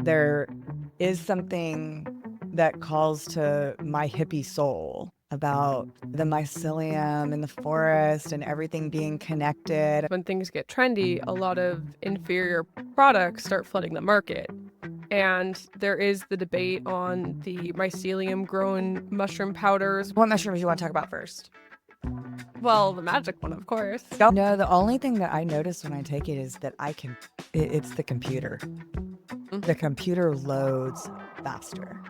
there is something that calls to my hippie soul about the mycelium and the forest and everything being connected. When things get trendy, a lot of inferior products start flooding the market. And there is the debate on the mycelium grown mushroom powders. What mushrooms you want to talk about first? Well, the magic one, of course. No, the only thing that I notice when I take it is that it's the computer. The computer loads faster.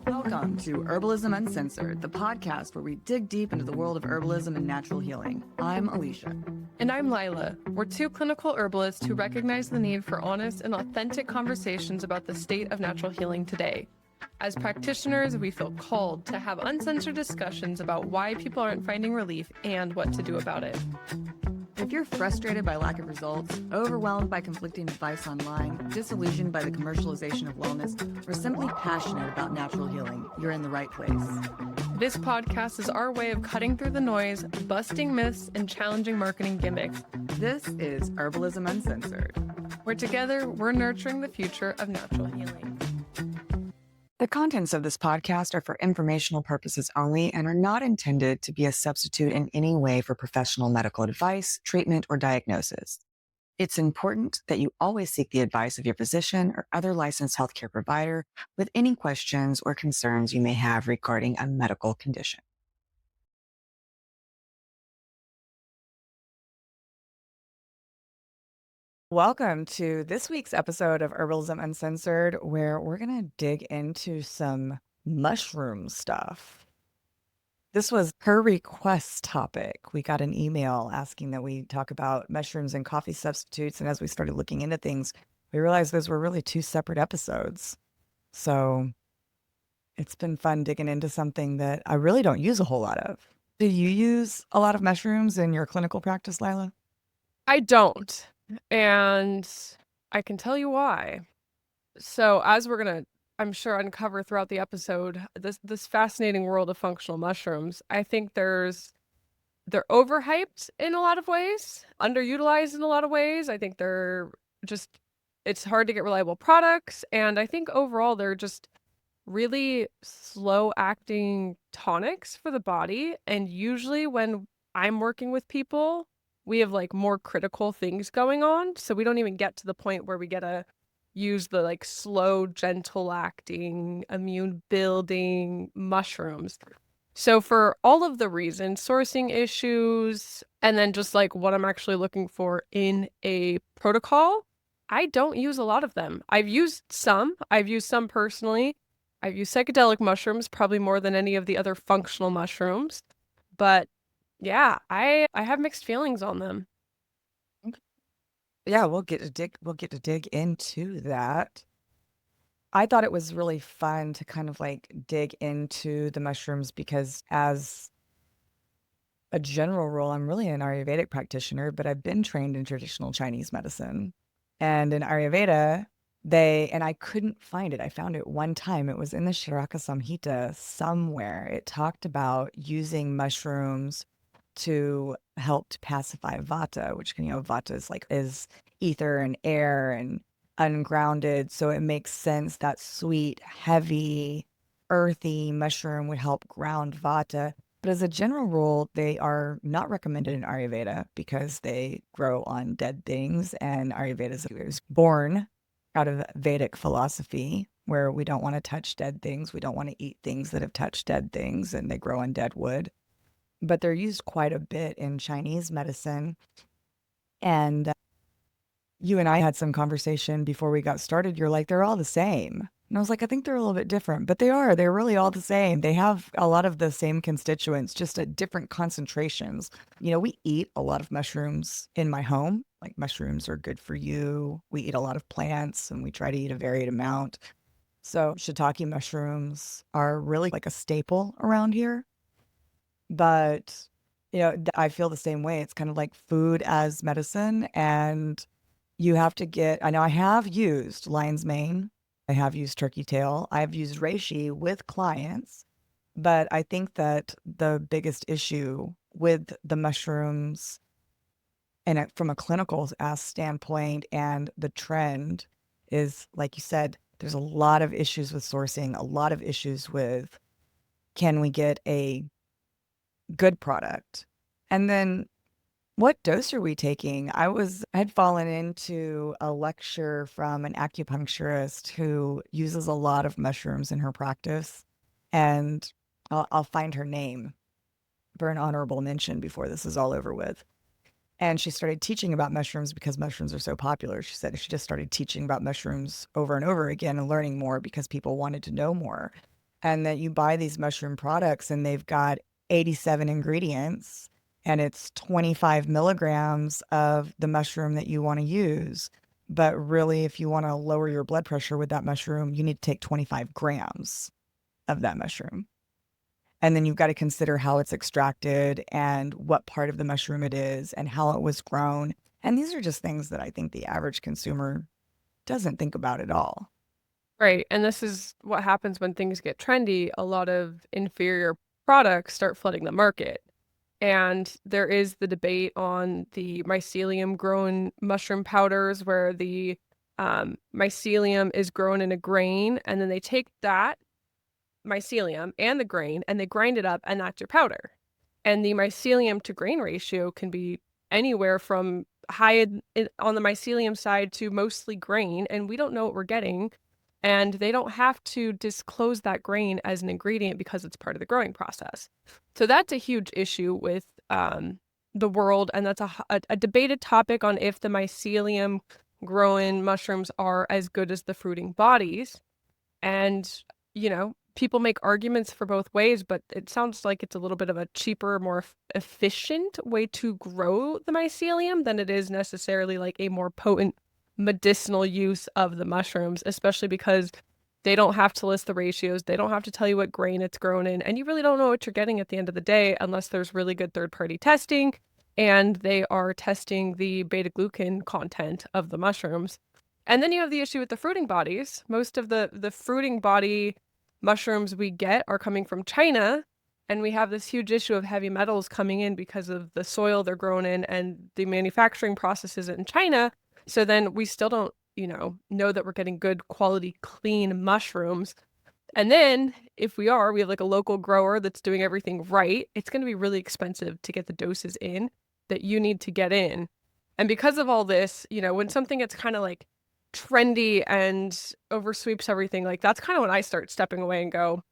Welcome to Herbalism Uncensored, the podcast where we dig deep into the world of herbalism and natural healing. I'm Alicia. And I'm Lila. We're two clinical herbalists who recognize the need for honest and authentic conversations about the state of natural healing today. As practitioners, we feel called to have uncensored discussions about why people aren't finding relief and what to do about it. If you're frustrated by lack of results, overwhelmed by conflicting advice online, disillusioned by the commercialization of wellness, or simply passionate about natural healing, you're in the right place. This podcast is our way of cutting through the noise, busting myths, and challenging marketing gimmicks. This is Herbalism Uncensored, where together we're nurturing the future of natural healing. The contents of this podcast are for informational purposes only and are not intended to be a substitute in any way for professional medical advice, treatment, or diagnosis. It's important that you always seek the advice of your physician or other licensed healthcare provider with any questions or concerns you may have regarding a medical condition. Welcome to this week's episode of Herbalism Uncensored, where we're going to dig into some mushroom stuff. This was her request topic. We got an email asking that we talk about mushrooms and coffee substitutes. And as we started looking into things, we realized those were really two separate episodes. So it's been fun digging into something that I really don't use a whole lot of. Do you use a lot of mushrooms in your clinical practice, Lila? I don't. And I can tell you why. So as we're going to, I'm sure, uncover throughout the episode, this fascinating world of functional mushrooms, I think they're overhyped in a lot of ways, underutilized in a lot of ways. I think it's hard to get reliable products. And I think overall they're just really slow acting tonics for the body. And usually when I'm working with people, we have like more critical things going on. So we don't even get to the point where we get to use the like slow, gentle acting, immune building mushrooms. So for all of the reasons, sourcing issues, and then just like what I'm actually looking for in a protocol, I don't use a lot of them. I've used some personally. I've used psychedelic mushrooms probably more than any of the other functional mushrooms. But yeah, I have mixed feelings on them. Yeah, we'll get to dig into that. I thought it was really fun to kind of like dig into the mushrooms because as a general rule, I'm really an Ayurvedic practitioner, but I've been trained in traditional Chinese medicine. And in Ayurveda, and I couldn't find it. I found it one time. It was in the Shiraka Samhita somewhere. It talked about using mushrooms to help to pacify vata, which vata is ether and air and ungrounded. So it makes sense that sweet, heavy, earthy mushroom would help ground vata. But as a general rule, they are not recommended in Ayurveda because they grow on dead things. And Ayurveda is born out of Vedic philosophy where we don't want to touch dead things. We don't want to eat things that have touched dead things and they grow on dead wood. But they're used quite a bit in Chinese medicine. And you and I had some conversation before we got started. You're like, they're all the same. And I was like, I think they're a little bit different, but they are. They're really all the same. They have a lot of the same constituents, just at different concentrations. We eat a lot of mushrooms in my home. Like mushrooms are good for you. We eat a lot of plants and we try to eat a varied amount. So shiitake mushrooms are really like a staple around here. But, I feel the same way. It's kind of like food as medicine. And you have to I know I have used lion's mane. I have used turkey tail. I've used reishi with clients. But I think that the biggest issue with the mushrooms and from a clinical standpoint and the trend is, like you said, there's a lot of issues with sourcing, a lot of issues with can we get a good product? And then what dose are we taking? I had fallen into a lecture from an acupuncturist who uses a lot of mushrooms in her practice. And I'll find her name for an honorable mention before this is all over with. And she started teaching about mushrooms because mushrooms are so popular. She said she just started teaching about mushrooms over and over again and learning more because people wanted to know more. And that you buy these mushroom products and they've got 87 ingredients and it's 25 milligrams of the mushroom that you want to use. But really, if you want to lower your blood pressure with that mushroom, you need to take 25 grams of that mushroom. And then you've got to consider how it's extracted and what part of the mushroom it is and how it was grown. And these are just things that I think the average consumer doesn't think about at all. Right. And this is what happens when things get trendy. A lot of inferior products start flooding the market. And there is the debate on the mycelium grown mushroom powders where the mycelium is grown in a grain, and then they take that mycelium and the grain and they grind it up, and that's your powder. And the mycelium to grain ratio can be anywhere from high on the mycelium side to mostly grain, and we don't know what we're getting. And they don't have to disclose that grain as an ingredient because it's part of the growing process. So that's a huge issue with the world, and that's a debated topic on if the mycelium grown mushrooms are as good as the fruiting bodies. And, people make arguments for both ways, but it sounds like it's a little bit of a cheaper, more efficient way to grow the mycelium than it is necessarily like a more potent medicinal use of the mushrooms, especially because they don't have to list the ratios. They don't have to tell you what grain it's grown in. And you really don't know what you're getting at the end of the day unless there's really good third-party testing and they are testing the beta-glucan content of the mushrooms. And then you have the issue with the fruiting bodies. Most of the fruiting body mushrooms we get are coming from China, and we have this huge issue of heavy metals coming in because of the soil they're grown in and the manufacturing processes in China. So then we still don't, know that we're getting good quality, clean mushrooms. And then if we have like a local grower that's doing everything right, it's going to be really expensive to get the doses in that you need to get in. And because of all this, when something gets kind of like trendy and oversweeps everything, like that's kind of when I start stepping away and go,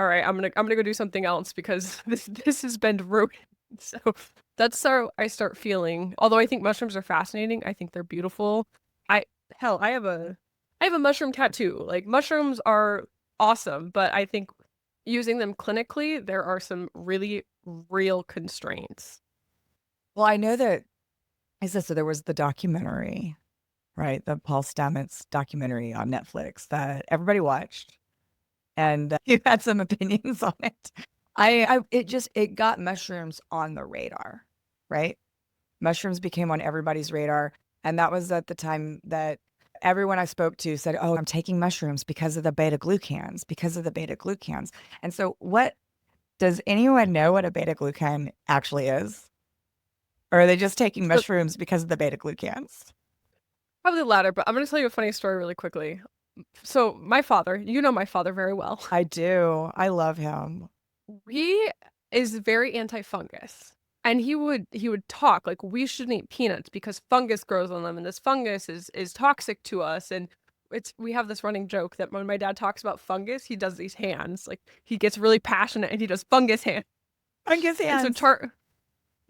all right, I'm gonna go do something else because this has been ruined. So that's how I start feeling. Although I think mushrooms are fascinating, I think they're beautiful. I hell, I have a mushroom tattoo. Like mushrooms are awesome, but I think using them clinically, there are some really real constraints. Well, I know that, so there was the documentary, right? The Paul Stamets documentary on Netflix that everybody watched. And you had some opinions on it. It got mushrooms on the radar, right? Mushrooms became on everybody's radar. And that was at the time that everyone I spoke to said, oh, I'm taking mushrooms because of the beta glucans, because of the beta glucans. And so does anyone know what a beta glucan actually is? Or are they just taking So mushrooms because of the beta glucans? probably the latter, but I'm gonna tell you a funny story really quickly. So my father, you know my father very well. I do. I love him. He is very anti-fungus. And he would talk like we shouldn't eat peanuts because fungus grows on them and this fungus is toxic to us. And we have this running joke that when my dad talks about fungus, he does these hands. Like he gets really passionate and he does fungus hands. Fungus And so hands.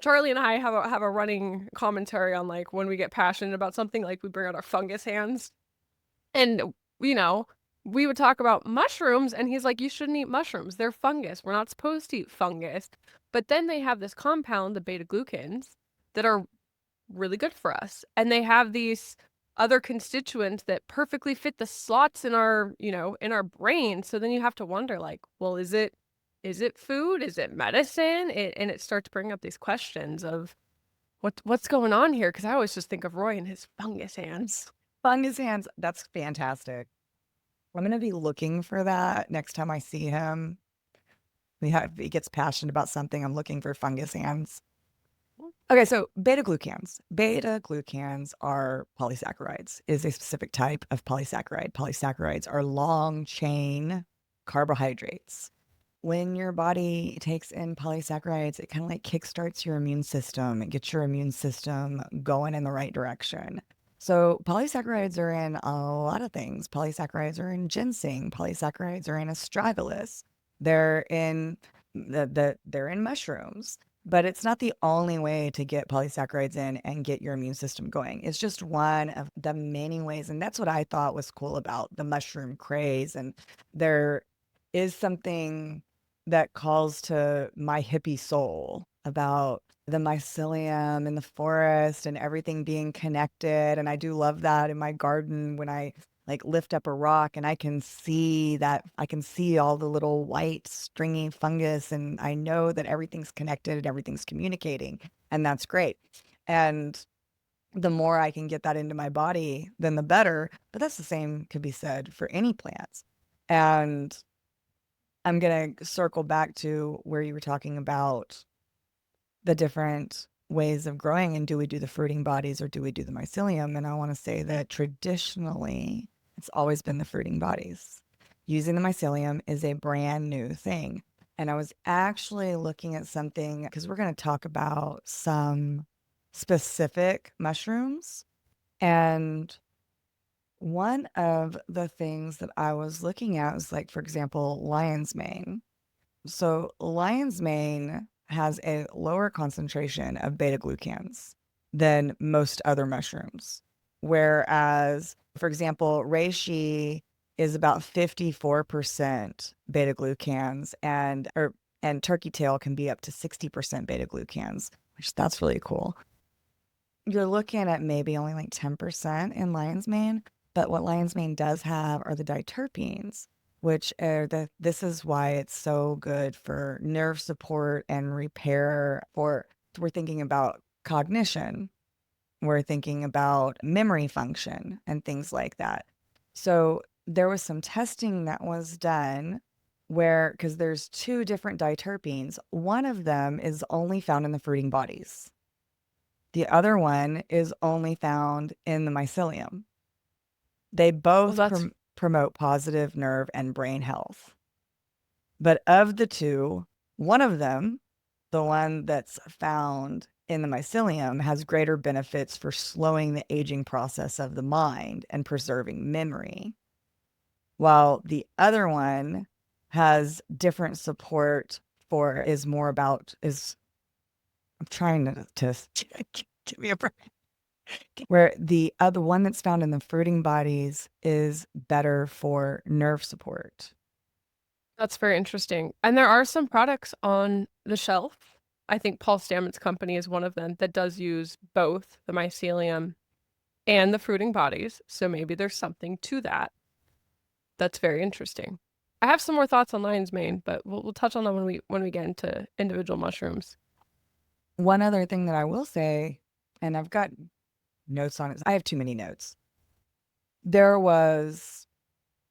Charlie and I have a running commentary on like when we get passionate about something, like we bring out our fungus hands. And, you know, we would talk about mushrooms, and he's like, you shouldn't eat mushrooms. They're fungus. We're not supposed to eat fungus. But then they have this compound, the beta glucans, that are really good for us. And they have these other constituents that perfectly fit the slots in our, in our brain. So then you have to wonder, like, well, is it food? Is it medicine? And it starts bringing up these questions of what's going on here? Because I always just think of Roy and his fungus hands. Fungus hands. That's fantastic. I'm gonna be looking for that next time I see him. He gets passionate about something. I'm looking for fungus hands. Okay, so beta glucans. Beta glucans are polysaccharides, is a specific type of polysaccharide. Polysaccharides are long chain carbohydrates. When your body takes in polysaccharides, it kind of like kickstarts your immune system. It gets your immune system going in the right direction. So polysaccharides are in a lot of things. Polysaccharides are in ginseng. Polysaccharides are in astragalus. They're in they're in mushrooms. But it's not the only way to get polysaccharides in and get your immune system going. It's just one of the many ways. And that's what I thought was cool about the mushroom craze. And there is something that calls to my hippie soul about the mycelium and the forest and everything being connected. And I do love that in my garden when I like lift up a rock and I can see all the little white stringy fungus and I know that everything's connected, everything's communicating, and that's great. And the more I can get that into my body, then the better. But that's the same could be said for any plants. And I'm going to circle back to where you were talking about the different ways of growing and do we do the fruiting bodies or do we do the mycelium? And I want to say that traditionally, it's always been the fruiting bodies. Using the mycelium is a brand new thing. And I was actually looking at something because we're going to talk about some specific mushrooms. And one of the things that I was looking at was like, for example, lion's mane. So lion's mane has a lower concentration of beta glucans than most other mushrooms. Whereas, for example, reishi is about 54% beta glucans and turkey tail can be up to 60% beta glucans, which that's really cool. You're looking at maybe only like 10% in lion's mane, but what lion's mane does have are the diterpenes, which are this is why it's so good for nerve support and repair. For we're thinking about cognition, we're thinking about memory function and things like that. So there was some testing that was done where, because there's two different diterpenes, one of them is only found in the fruiting bodies. The other one is only found in the mycelium. They Well, both that's promote positive nerve and brain health. But of the two, one of them, the one that's found in the mycelium, has greater benefits for slowing the aging process of the mind and preserving memory, while the other one has different support for is more about is I'm trying to give me a break. Where the other one that's found in the fruiting bodies is better for nerve support. That's very interesting. And there are some products on the shelf. I think Paul Stamets' company is one of them that does use both the mycelium and the fruiting bodies. So maybe there's something to that. That's very interesting. I have some more thoughts on lion's mane, but we'll touch on them when we get into individual mushrooms. One other thing that I will say, and I've got notes on it. I have too many notes. There was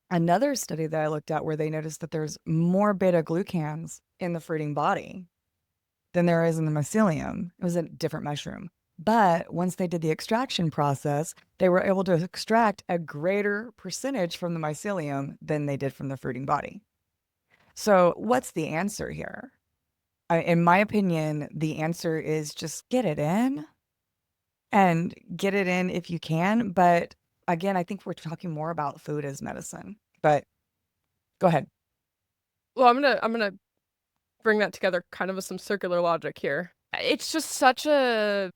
another study that I looked at where they noticed that there's more beta glucans in the fruiting body than there is in the mycelium. It was a different mushroom. But once they did the extraction process, they were able to extract a greater percentage from the mycelium than they did from the fruiting body. So, what's the answer here? In my opinion, the answer is just get it in and get it in if you can. But again, I think we're talking more about food as medicine. But go ahead. Well, I'm gonna bring that together kind of with some circular logic here. It's just such a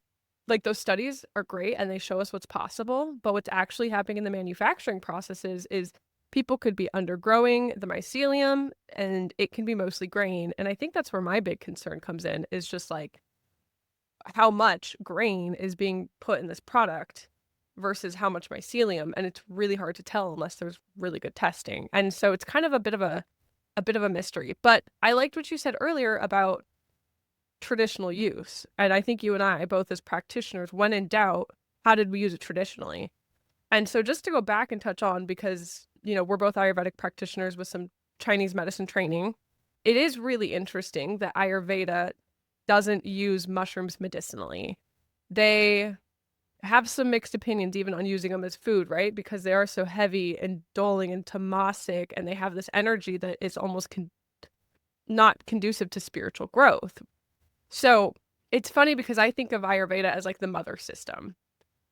like those studies are great and they show us what's possible, but what's actually happening in the manufacturing processes is people could be undergrowing the mycelium and it can be mostly grain. And I think that's where my big concern comes in is just like how much grain is being put in this product versus how much mycelium. And it's really hard to tell unless there's really good testing. And so it's kind of a bit of a mystery. But I liked what you said earlier about traditional use. And I think you and I, both as practitioners, when in doubt, how did we use it traditionally? And so just to go back and touch on, because, you know, we're both Ayurvedic practitioners with some Chinese medicine training, it is really interesting that Ayurveda doesn't use mushrooms medicinally. They have some mixed opinions even on using them as food, right? Because they are so heavy and dulling and tamasic, and they have this energy that is almost not conducive to spiritual growth. So it's funny because I think of Ayurveda as like the mother system.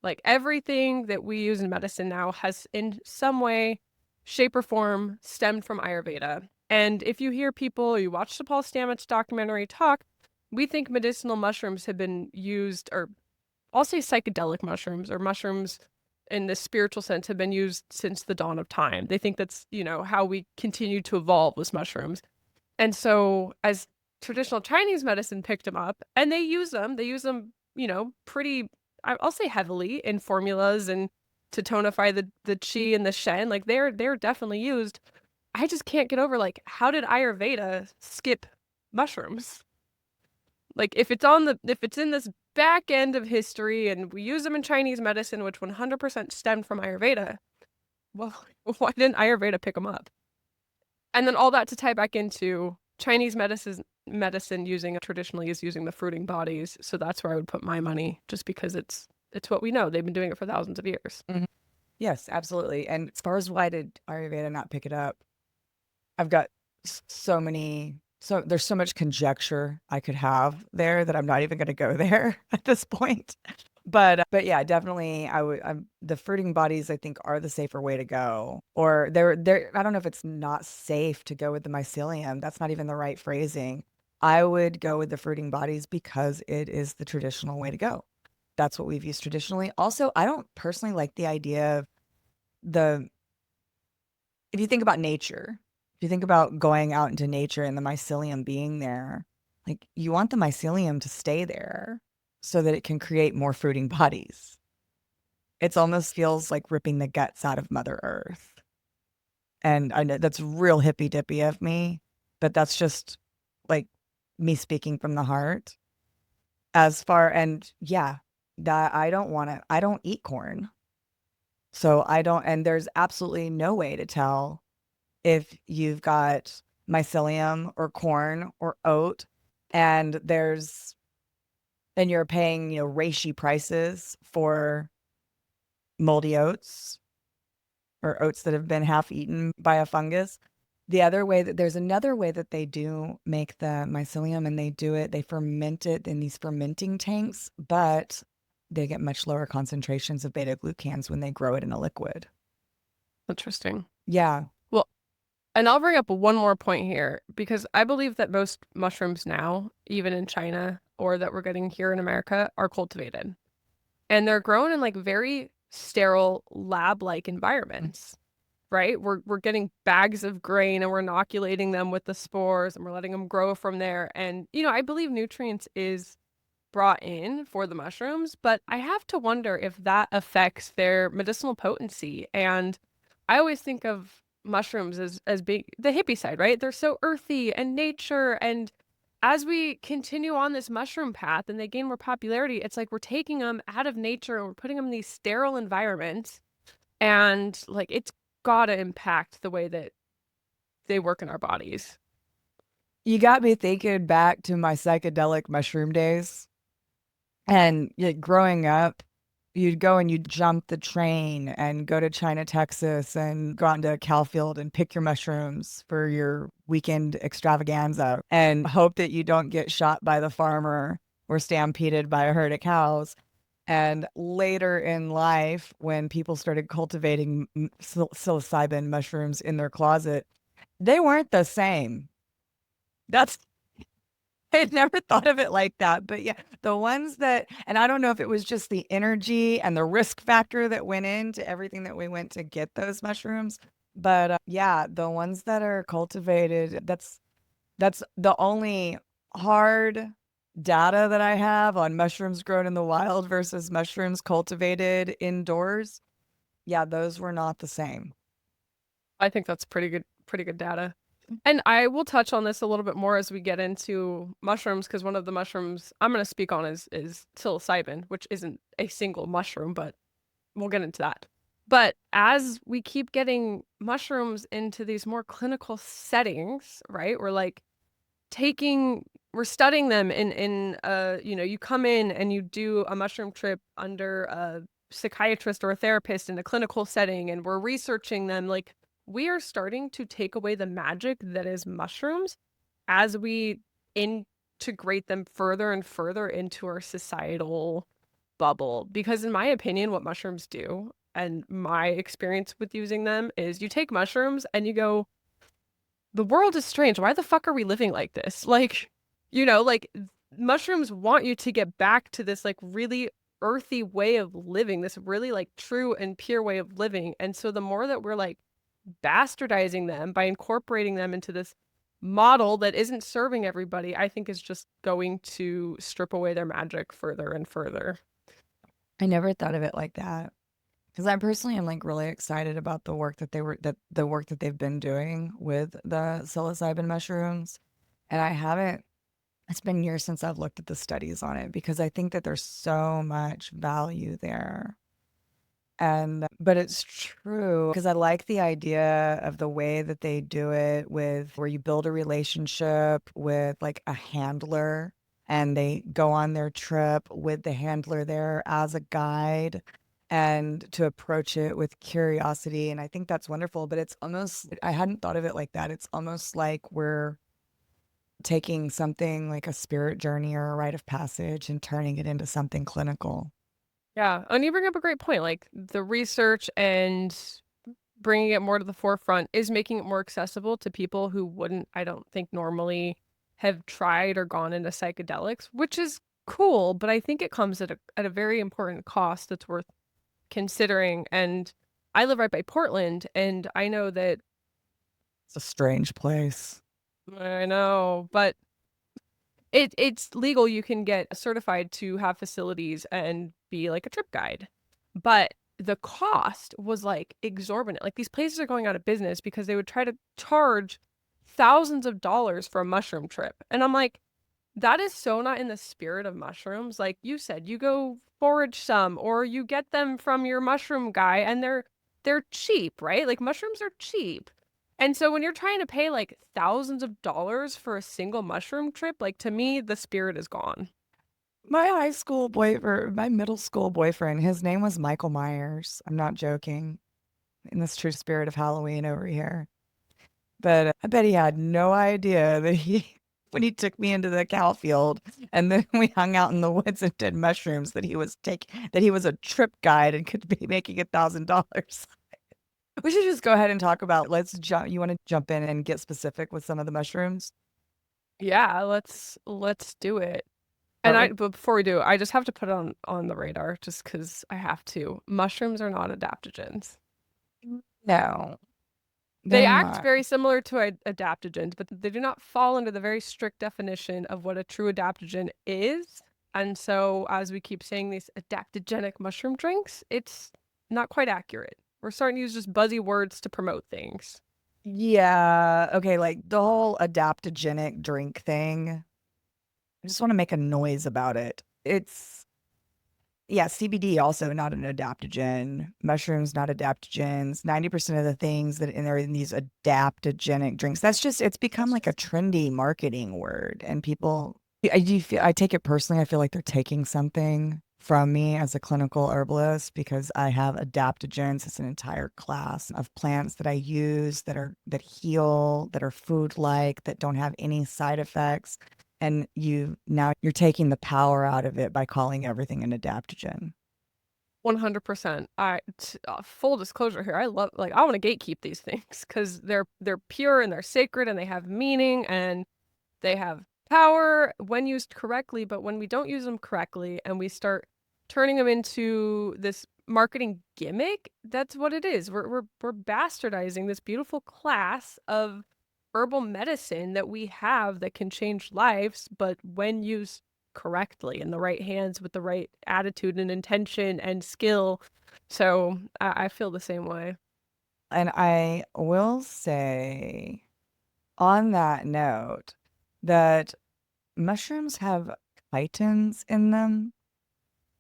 Like everything that we use in medicine now has in some way, shape, or form stemmed from Ayurveda. And if you hear people, you watch the Paul Stamets documentary talk, we think medicinal mushrooms have been used, or I'll say psychedelic mushrooms or mushrooms in the spiritual sense have been used since the dawn of time. They think that's, how we continue to evolve with mushrooms. And so as traditional Chinese medicine picked them up and they use them, pretty, I'll say heavily in formulas and to tonify the qi and the shen. Like they're definitely used. I just can't get over like how did Ayurveda skip mushrooms? Like if it's in this back end of history and we use them in Chinese medicine, which 100% stemmed from Ayurveda, well, why didn't Ayurveda pick them up? And then all that to tie back into Chinese medicine using traditionally is using the fruiting bodies. So that's where I would put my money, just because it's what we know. They've been doing it for thousands of years. Mhm. Yes, absolutely. And as far as why did Ayurveda not pick it up, I've got so there's so much conjecture I could have there that I'm not even going to go there at this point. But yeah, definitely the fruiting bodies I think are the safer way to go. Or they're I don't know if it's not safe to go with the mycelium. That's not even the right phrasing. I would go with the fruiting bodies because it is the traditional way to go. That's what we've used traditionally. Also, I don't personally like the idea of the if you think about nature, if you think about going out into nature and the mycelium being there, like you want the mycelium to stay there so that it can create more fruiting bodies. It's almost feels like ripping the guts out of Mother Earth. And I know that's real hippy dippy of me, but that's just like me speaking from the heart. As far and yeah, that I don't eat corn. So I don't, and there's absolutely no way to tell if you've got mycelium or corn or oat and and you're paying, reishi prices for moldy oats or oats that have been half eaten by a fungus. There's another way that they do make the mycelium and they ferment it in these fermenting tanks, but they get much lower concentrations of beta glucans when they grow it in a liquid. Interesting. Yeah. Well, and I'll bring up one more point here because I believe that most mushrooms now, even in China or that we're getting here in America, are cultivated. And they're grown in like very sterile lab-like environments, right? We're getting bags of grain and we're inoculating them with the spores and we're letting them grow from there. And I believe nutrients is brought in for the mushrooms, but I have to wonder if that affects their medicinal potency. And I always think of mushrooms as being the hippie side, right? They're so earthy and nature. And as we continue on this mushroom path and they gain more popularity, it's like we're taking them out of nature and we're putting them in these sterile environments. And like it's gotta impact the way that they work in our bodies. You got me thinking back to my psychedelic mushroom days. And growing up, you'd go and you'd jump the train and go to China, Texas, and go out into a cow field and pick your mushrooms for your weekend extravaganza and hope that you don't get shot by the farmer or stampeded by a herd of cows. And later in life, when people started cultivating psilocybin mushrooms in their closet, they weren't the same. That's I had never thought of it like that. But yeah, the ones that, and I don't know if it was just the energy and the risk factor that went into everything that we went to get those mushrooms. But yeah, the ones that are cultivated, that's the only hard data that I have on mushrooms grown in the wild versus mushrooms cultivated indoors. Yeah, those were not the same. I think that's pretty good data. And I will touch on this a little bit more as we get into mushrooms, because one of the mushrooms I'm going to speak on is psilocybin, which isn't a single mushroom, but we'll get into that. But as we keep getting mushrooms into these more clinical settings, right? We're like taking we're studying them in you know, you come in and you do a mushroom trip under a psychiatrist or a therapist in a clinical setting, and we're researching them. Like, we are starting to take away the magic that is mushrooms as we integrate them further and further into our societal bubble. Because in my opinion, what mushrooms do, and my experience with using them, is you take mushrooms and you go, the world is strange. Why the fuck are we living like this? Like, you know, like mushrooms want you to get back to this like really earthy way of living, this really like true and pure way of living. And so the more that we're like bastardizing them by incorporating them into this model that isn't serving everybody, I think is just going to strip away their magic further and further. I never thought of it like that. Because I personally am like really excited about the work that the work that they've been doing with the psilocybin mushrooms. And I haven't, it's been years since I've looked at the studies on it because I think that there's so much value there. And but it's true because I like the idea of the way that they do it with where you build a relationship with like a handler and they go on their trip with the handler there as a guide and to approach it with curiosity. And I think that's wonderful, but it's almost, I hadn't thought of it like that. It's almost like we're taking something like a spirit journey or a rite of passage and turning it into something clinical. Yeah, and you bring up a great point. Like the research and bringing it more to the forefront is making it more accessible to people who wouldn't, I don't think, normally have tried or gone into psychedelics, which is cool, but I think it comes at a very important cost that's worth considering. And I live right by Portland, and I know that It's a strange place. I know, but it's legal. You can get certified to have facilities and be like a trip guide. But the cost was like exorbitant. Like these places are going out of business because they would try to charge thousands of dollars for a mushroom trip. And I'm like, that is so not in the spirit of mushrooms. Like you said, you go forage some or you get them from your mushroom guy and they're cheap, right? Like mushrooms are cheap. And so when you're trying to pay like thousands of dollars for a single mushroom trip, like to me, the spirit is gone. My high school boyfriend, my middle school boyfriend, his name was Michael Myers. I'm not joking. In this true spirit of Halloween over here. But I bet he had no idea that when he took me into the cow field and then we hung out in the woods and did mushrooms, that he was a trip guide and could be making $1,000. We should just go ahead and talk about, let's jump. You want to jump in and get specific with some of the mushrooms? Yeah, let's do it. And Start with but before we do, I just have to put it on the radar just because I have to. Mushrooms are not adaptogens. no, They they're act not. very similar to adaptogens, but they do not fall under the very strict definition of what a true adaptogen is. And so, as we keep saying these adaptogenic mushroom drinks, it's not quite accurate. We're starting to use just buzzy words to promote things. Yeah. Okay. Like the whole adaptogenic drink thing. I just want to make a noise about it. It's, yeah, CBD also not an adaptogen. Mushrooms not adaptogens. 90% of the things that in there in these adaptogenic drinks, that's just, it's become like a trendy marketing word. And people, I do feel, I take it personally. I feel like they're taking something from me as a clinical herbalist because I have adaptogens. It's an entire class of plants that I use that heal, that are food-like, that don't have any side effects. And you're taking the power out of it by calling everything an adaptogen. 100%. Full disclosure here. I love like I want to gatekeep these things because they're pure and they're sacred and they have meaning and they have power when used correctly, but when we don't use them correctly and we start turning them into this marketing gimmick, that's what it is. We're bastardizing this beautiful class of herbal medicine that we have that can change lives, but when used correctly in the right hands with the right attitude and intention and skill. So I feel the same way. And I will say on that note that mushrooms have chitins in them,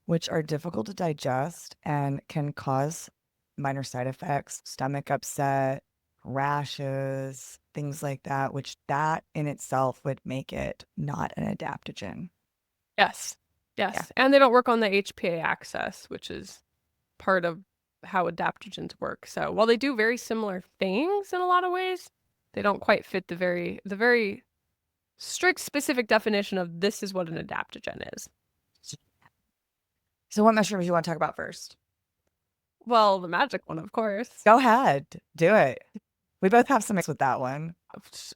which are difficult to digest and can cause minor side effects, stomach upset, rashes, things like that, which that in itself would make it not an adaptogen. Yes. Yeah. Yes. And they don't work on the HPA axis, which is part of how adaptogens work. So while they do very similar things in a lot of ways, they don't quite fit the very strict specific definition of this is what an adaptogen is. So what mushrooms you want to talk about first? Well, the magic one, of course. Go ahead. Do it. We both have some with that one.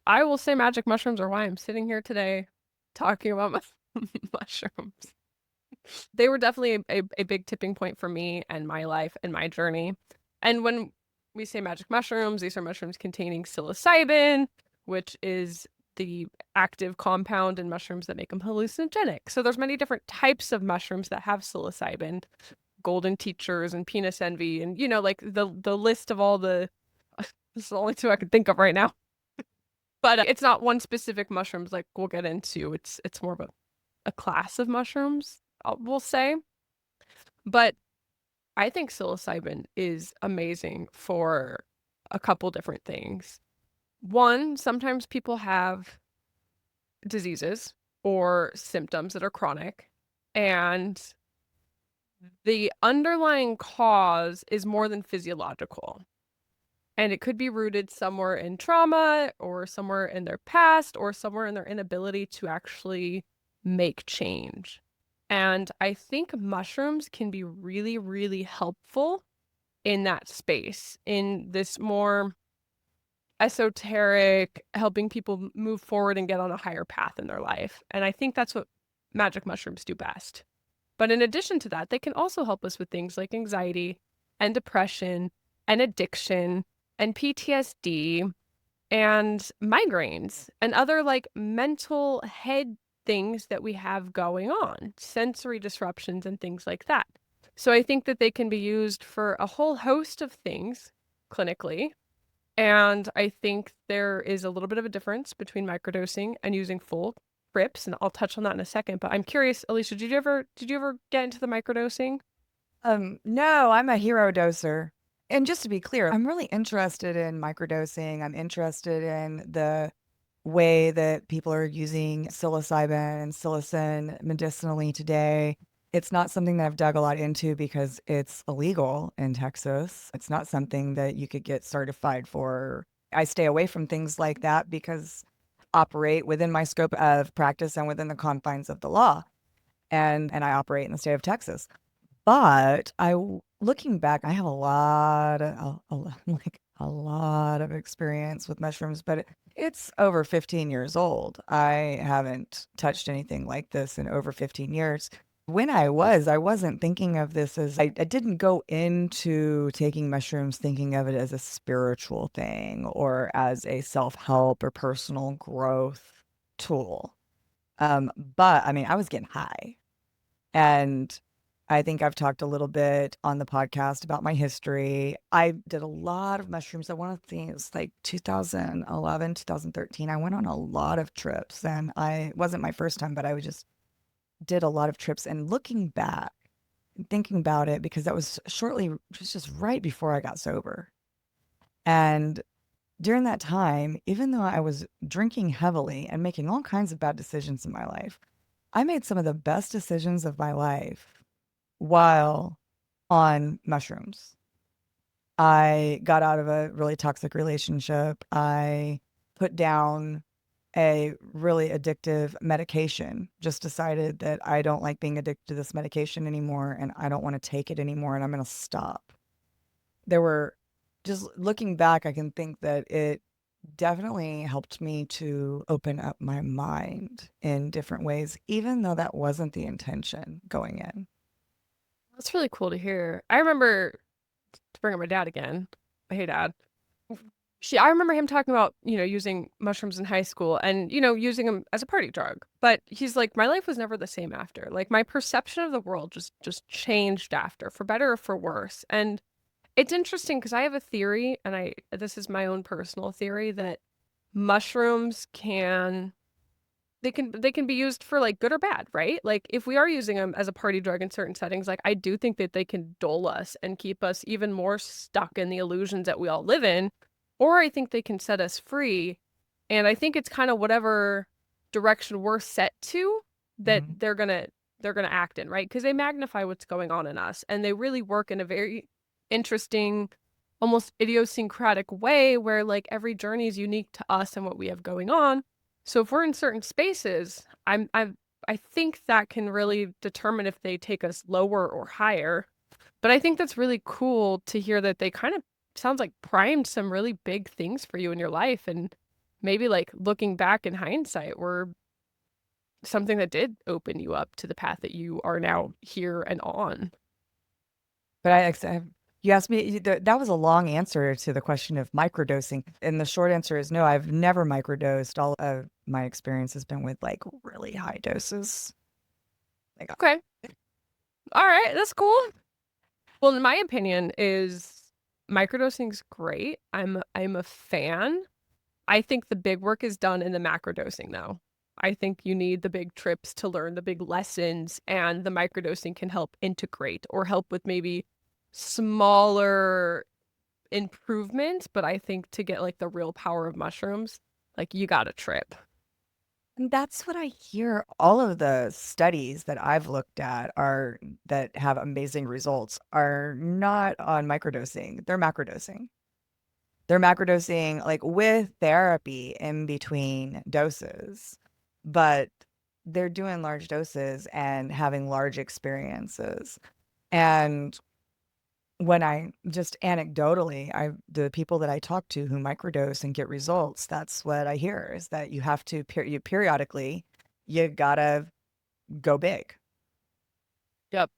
I will say magic mushrooms are why I'm sitting here today talking about mushrooms. They were definitely a big tipping point for me and my life and my journey. And when we say magic mushrooms, these are mushrooms containing psilocybin, which is the active compound in mushrooms that make them hallucinogenic. So there's many different types of mushrooms that have psilocybin, golden teachers and penis envy, and like the list of all the this is the only two I can think of right now. But it's not one specific mushrooms like we'll get into. It's more of a class of mushrooms, we'll say. But I think psilocybin is amazing for a couple different things. One, sometimes people have diseases or symptoms that are chronic, and the underlying cause is more than physiological. And it could be rooted somewhere in trauma or somewhere in their past or somewhere in their inability to actually make change. And I think mushrooms can be really, really helpful in that space, in this more esoteric, helping people move forward and get on a higher path in their life. And I think that's what magic mushrooms do best. But in addition to that, they can also help us with things like anxiety and depression and addiction and PTSD and migraines and other like mental head things that we have going on, sensory disruptions and things like that. So I think that they can be used for a whole host of things clinically. And I think there is a little bit of a difference between microdosing and using full trips, and I'll touch on that in a second. But I'm curious, Alicia, did you ever get into the microdosing? No, I'm a hero doser. And just to be clear, I'm really interested in microdosing. I'm interested in the way that people are using psilocybin and psilocin medicinally today. It's not something that I've dug a lot into because it's illegal in Texas. It's not something that you could get certified for. I stay away from things like that because operate within my scope of practice and within the confines of the law. And I operate in the state of Texas. But looking back, I have like a lot of experience with mushrooms, but it's over 15 years old. I haven't touched anything like this in over 15 years. When I wasn't thinking of this as I didn't go into taking mushrooms thinking of it as a spiritual thing or as a self-help or personal growth tool. But I mean, I was getting high. And I think I've talked a little bit on the podcast about my history. I did a lot of mushrooms. I want to think it was like 2011, 2013. I went on a lot of trips and it wasn't my first time, but I just did a lot of trips. And looking back, thinking about it, because that was just right before I got sober. And during that time, even though I was drinking heavily and making all kinds of bad decisions in my life, I made some of the best decisions of my life while on mushrooms. I got out of a really toxic relationship. I put down a really addictive medication, just decided that I don't like being addicted to this medication anymore and I don't want to take it anymore and I'm going to stop. There were, just looking back, I can think that it definitely helped me to open up my mind in different ways, even though that wasn't the intention going in. That's really cool to hear. I remember, to bring up my dad again. Hey, Dad. I remember him talking about, using mushrooms in high school and, using them as a party drug. But he's like, my life was never the same after. Like my perception of the world just changed after, for better or for worse. And it's interesting because I have a theory, and this is my own personal theory, that mushrooms they can be used for like good or bad, right? Like if we are using them as a party drug in certain settings, like I do think that they can dull us and keep us even more stuck in the illusions that we all live in. or I think they can set us free. And I think it's kind of whatever direction we're set to that Mhm. they're gonna act in, right? Because they magnify what's going on in us, and they really work in a very interesting, almost idiosyncratic way where like every journey is unique to us and what we have going on. So if we're in certain spaces, I think that can really determine if they take us lower or higher. But I think that's really cool to hear that they kind of sounds like primed some really big things for you in your life, and maybe like looking back in hindsight were something that did open you up to the path that you are now here and on. But you asked me, that was a long answer to the question of microdosing. And the short answer is no, I've never microdosed. All of my experience has been with like really high doses. Like, Okay. All right, that's cool. Well, in my opinion is microdosing's great. I'm a fan. I think the big work is done in the macrodosing though. I think you need the big trips to learn the big lessons, and the microdosing can help integrate or help with maybe smaller improvements, but I think to get like the real power of mushrooms, like you got to trip. and that's what I hear. All of the studies that I've looked at are that have amazing results are not on microdosing. They're macrodosing. They're macrodosing like with therapy in between doses, but they're doing large doses and having large experiences. And when I just anecdotally, the people that I talk to who microdose and get results, that's what I hear is that you have to you periodically, you gotta go big. Yep.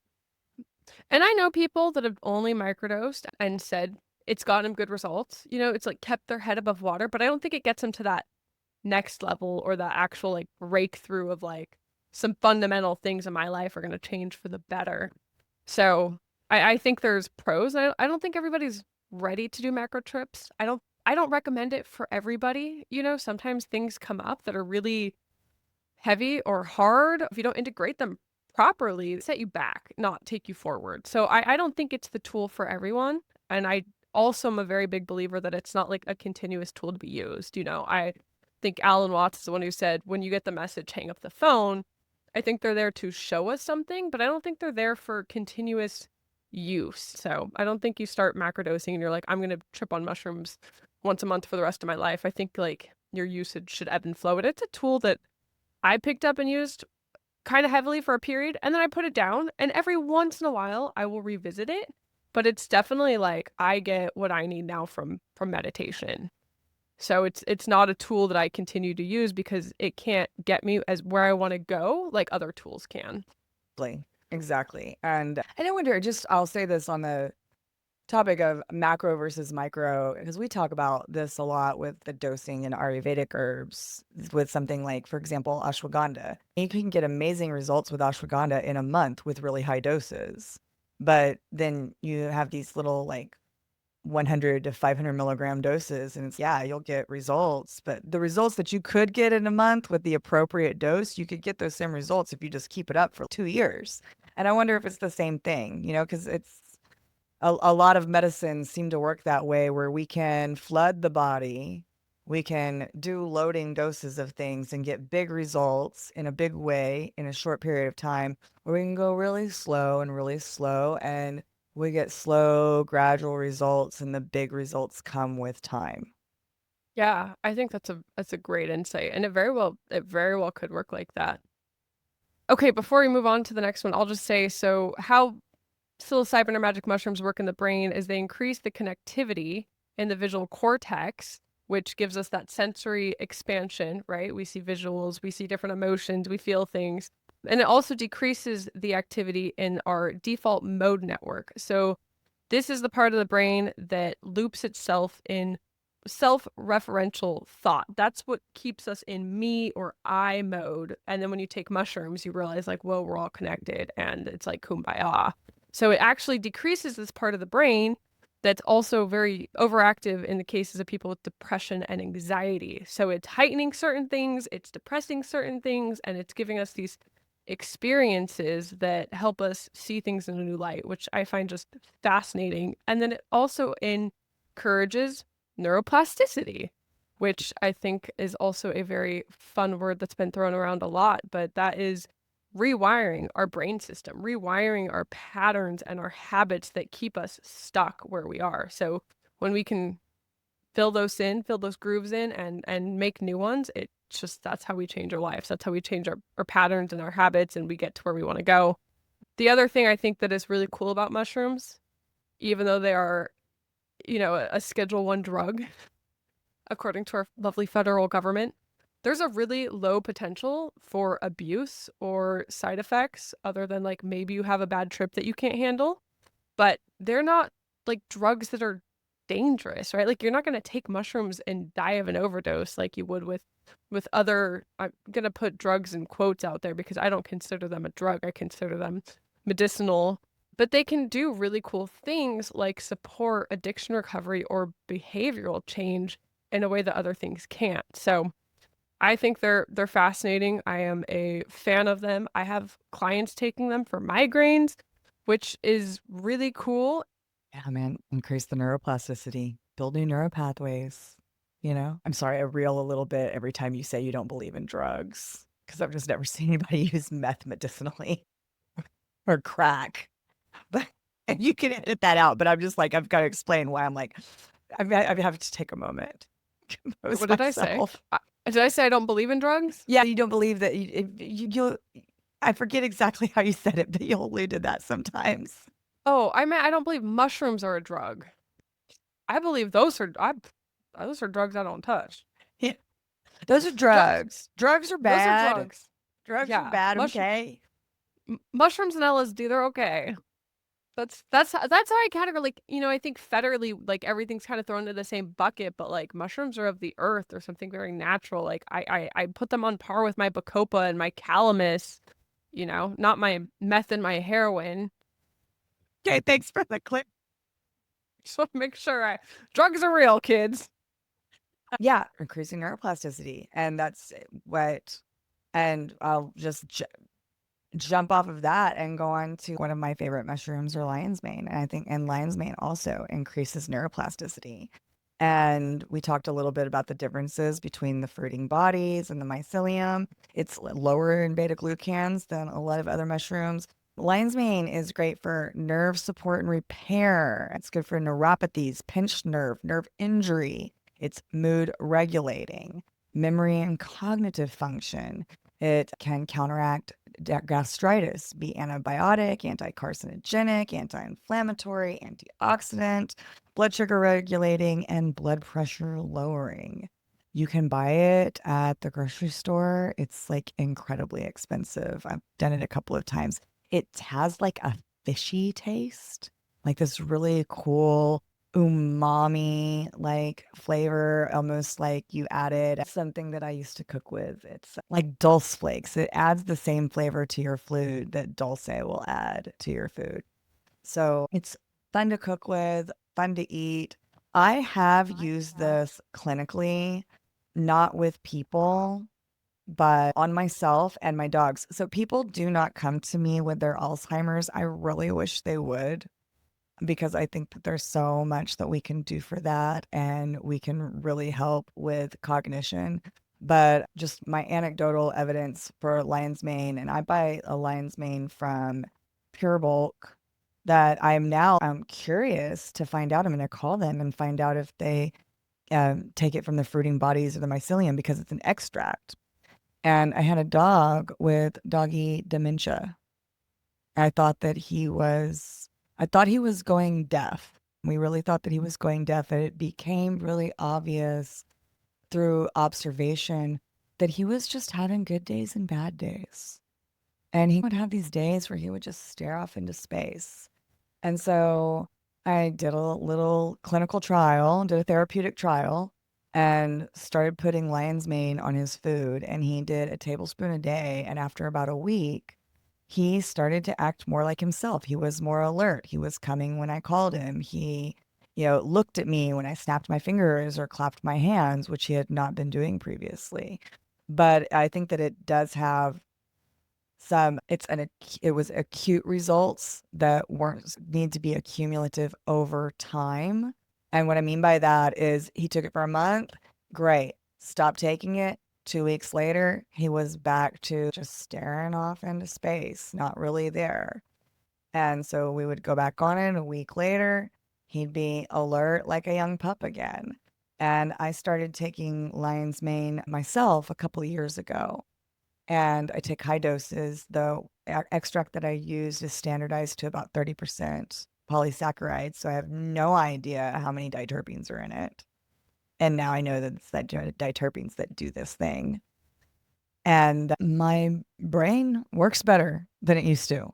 And I know people that have only microdosed and said it's gotten them good results. It's like kept their head above water, but I don't think it gets them to that next level or the actual like breakthrough of like some fundamental things in my life are going to change for the better. So I think there's pros. I don't think everybody's ready to do macro trips. I don't recommend it for everybody. Sometimes things come up that are really heavy or hard. If you don't integrate them properly, set you back, not take you forward. So I don't think it's the tool for everyone. And I also am a very big believer that it's not like a continuous tool to be used. I think Alan Watts is the one who said, when you get the message, hang up the phone. I think they're there to show us something, but I don't think they're there for continuous use. So I don't think you start macrodosing and you're like, I'm going to trip on mushrooms once a month for the rest of my life. I think like your usage should ebb and flow. But it's a tool that I picked up and used kind of heavily for a period, and then I put it down, and every once in a while I will revisit it, but it's definitely like I get what I need now from meditation. So it's not a tool that I continue to use because it can't get me as where I want to go like other tools can. Exactly. And I wonder, just I'll say this on the topic of macro versus micro, because we talk about this a lot with the dosing in Ayurvedic herbs, with something like, for example, ashwagandha. You can get amazing results with ashwagandha in a month with really high doses. But then you have these little like 100 to 500 milligram doses, and yeah, you'll get results. But the results that you could get in a month with the appropriate dose, you could get those same results if you just keep it up for 2 years. And I wonder if it's the same thing, because it's a lot of medicines seem to work that way where we can flood the body, we can do loading doses of things and get big results in a big way in a short period of time, or we can go really slow, and we get slow, gradual results, and the big results come with time. Yeah, I think that's a great insight, and it very well could work like that. Okay, before we move on to the next one, I'll just say so how psilocybin or magic mushrooms work in the brain is they increase the connectivity in the visual cortex, which gives us that sensory expansion, right? We see visuals, we see different emotions, we feel things. And it also decreases the activity in our default mode network. So this is the part of the brain that loops itself in self-referential thought. That's what keeps us in me or I mode. And then when you take mushrooms, you realize like, whoa, we're all connected and it's like kumbaya. So it actually decreases this part of the brain that's also very overactive in the cases of people with depression and anxiety. So it's heightening certain things, it's depressing certain things, and it's giving us these experiences that help us see things in a new light, which I find just fascinating. And then it also encourages neuroplasticity, which I think is also a very fun word that's been thrown around a lot, but that is rewiring our brain system, rewiring our patterns and our habits that keep us stuck where we are. So when we can fill those grooves in and make new ones, it just that's how we change our lives. That's how we change our patterns and our habits and we get to where we want to go. The other thing I think that is really cool about mushrooms, even though they are, a Schedule 1 drug, according to our lovely federal government, there's a really low potential for abuse or side effects other than like maybe you have a bad trip that you can't handle, but they're not like drugs that are dangerous, right? Like you're not going to take mushrooms and die of an overdose like you would with other, I'm going to put drugs in quotes out there because I don't consider them a drug. I consider them medicinal, but they can do really cool things like support addiction recovery or behavioral change in a way that other things can't. So I think they're fascinating. I am a fan of them. I have clients taking them for migraines, which is really cool. Yeah, man, increase the neuroplasticity, build new neural pathways. I'm sorry, I reel a little bit every time you say you don't believe in drugs because I've just never seen anybody use meth medicinally or crack. But and you can edit that out. But I'm just like, I've got to explain why I'm like, I have to take a moment, compose What did I say? myself. Did I say I don't believe in drugs? Yeah, you don't believe that you'll. I forget exactly how you said it, but you'll allude to that sometimes. Oh, I meant I don't believe mushrooms are a drug. I believe those are drugs I don't touch. Yeah, those are Drugs, drugs. Drugs are those are bad. drugs. Drugs are Yeah, bad. Okay. mushrooms and LSD, they're okay. That's how I categorize. Like, I think federally, like everything's kind of thrown into the same bucket, but like mushrooms are of the earth or something very natural. Like I put them on par with my bacopa and my calamus, not my meth and my heroin. Okay. Thanks for the clip. Just want to make sure drugs are real, kids. Yeah, increasing neuroplasticity, and that's what. And I'll just jump off of that and go on to one of my favorite mushrooms or lion's mane. And I think, and lion's mane also increases neuroplasticity. And we talked a little bit about the differences between the fruiting bodies and the mycelium. It's lower in beta glucans than a lot of other mushrooms. Lion's mane is great for nerve support and repair. It's good for neuropathies, pinched nerve, nerve injury. It's mood regulating, memory and cognitive function. It can counteract gastritis, be antibiotic, anti-carcinogenic, anti-inflammatory, antioxidant, blood sugar regulating, and blood pressure lowering. You can buy it at the grocery store. It's like incredibly expensive. I've done it a couple of times. It has like a fishy taste, like this really cool umami like flavor, almost like you added something that I used to cook with. It's like dulse flakes. It adds the same flavor to your food that dulce will add to your food. So it's fun to cook with, fun to eat. I have used this clinically, not with people, but on myself and my dogs. So people do not come to me with their Alzheimer's. I really wish they would because I think that there's so much that we can do for that and we can really help with cognition. But just my anecdotal evidence for lion's mane, and I buy a lion's mane from Pure Bulk that I'm curious to find out. I'm going to call them and find out if they take it from the fruiting bodies or the mycelium because it's an extract. And I had a dog with doggy dementia. I thought that I thought he was going deaf. We really thought that he was going deaf. And it became really obvious through observation that he was just having good days and bad days. And he would have these days where he would just stare off into space. And so I did a little clinical trial, did a therapeutic trial, and started putting lion's mane on his food. And he did a tablespoon a day. And after about a week, he started to act more like himself. He was more alert. He was coming when I called him. He, looked at me when I snapped my fingers or clapped my hands, which he had not been doing previously. But I think that it does have it was acute results that weren't need to be accumulative over time. And what I mean by that is he took it for a month, great. Stopped taking it. 2 weeks later, he was back to just staring off into space, not really there. And so we would go back on it a week later. He'd be alert like a young pup again. And I started taking lion's mane myself a couple of years ago. And I take high doses. The extract that I use is standardized to about 30% polysaccharides. So I have no idea how many diterpenes are in it. And now I know that it's that diterpenes that do this thing. And my brain works better than it used to.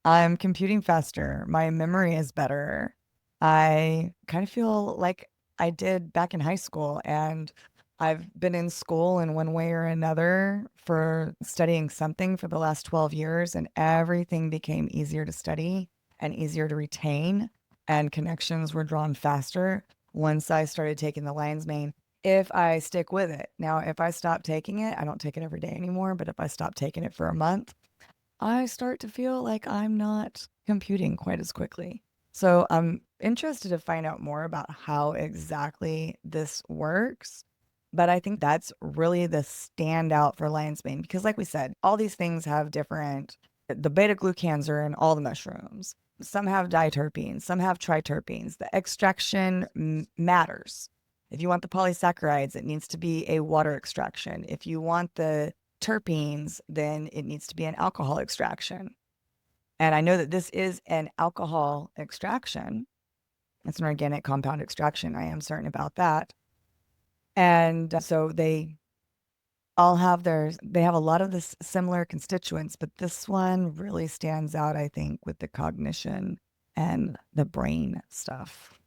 I'm computing faster. My memory is better. I kind of feel like I did back in high school. And I've been in school in one way or another for studying something for the last 12 years, and everything became easier to study and easier to retain, and connections were drawn faster once I started taking the lion's mane. If I stick with it. Now, if I stop taking it, I don't take it every day anymore, but if I stop taking it for a month, I start to feel like I'm not computing quite as quickly. So I'm interested to find out more about how exactly this works. But I think that's really the standout for lion's mane because, like we said, all these things have different, the beta glucans are in all the mushrooms. Some have diterpenes, some have triterpenes. The extraction matters. If you want the polysaccharides, it needs to be a water extraction. If you want the terpenes, then it needs to be an alcohol extraction. And I know that this is an alcohol extraction. It's an organic compound extraction. I am certain about that. And so they have a lot of this similar constituents, but this one really stands out, I think, with the cognition and the brain stuff.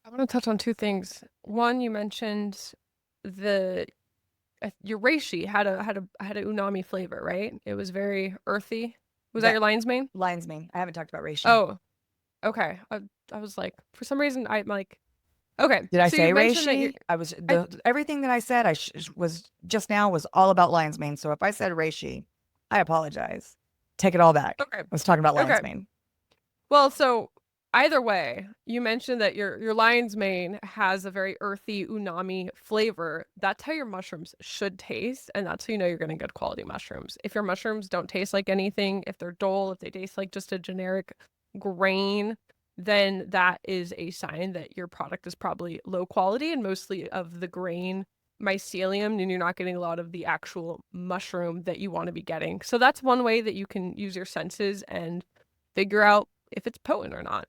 I want to touch on two things. One, you mentioned the your reishi had a umami flavor, right? It was very earthy. Was that That your lion's mane? lion's mane. I haven't talked about reishi. Oh, okay. I was like, for some reason, I'm like, okay. Did I So you say mentioned that you're, reishi? I was I the everything that I said was just now was all about lion's mane. So if I said reishi, I apologize. Take it all back. okay, I was talking about okay. lion's mane. Well, so either way, you mentioned that your lion's mane has a very earthy umami flavor. That's how your mushrooms should taste, and that's how you know you're getting good quality mushrooms. If your mushrooms don't taste like anything, if they're dull, if they taste like just a generic grain, then that is a sign that your product is probably low quality and mostly of the grain mycelium, and you're not getting a lot of the actual mushroom that you want to be getting. So that's one way that you can use your senses and figure out if it's potent or not.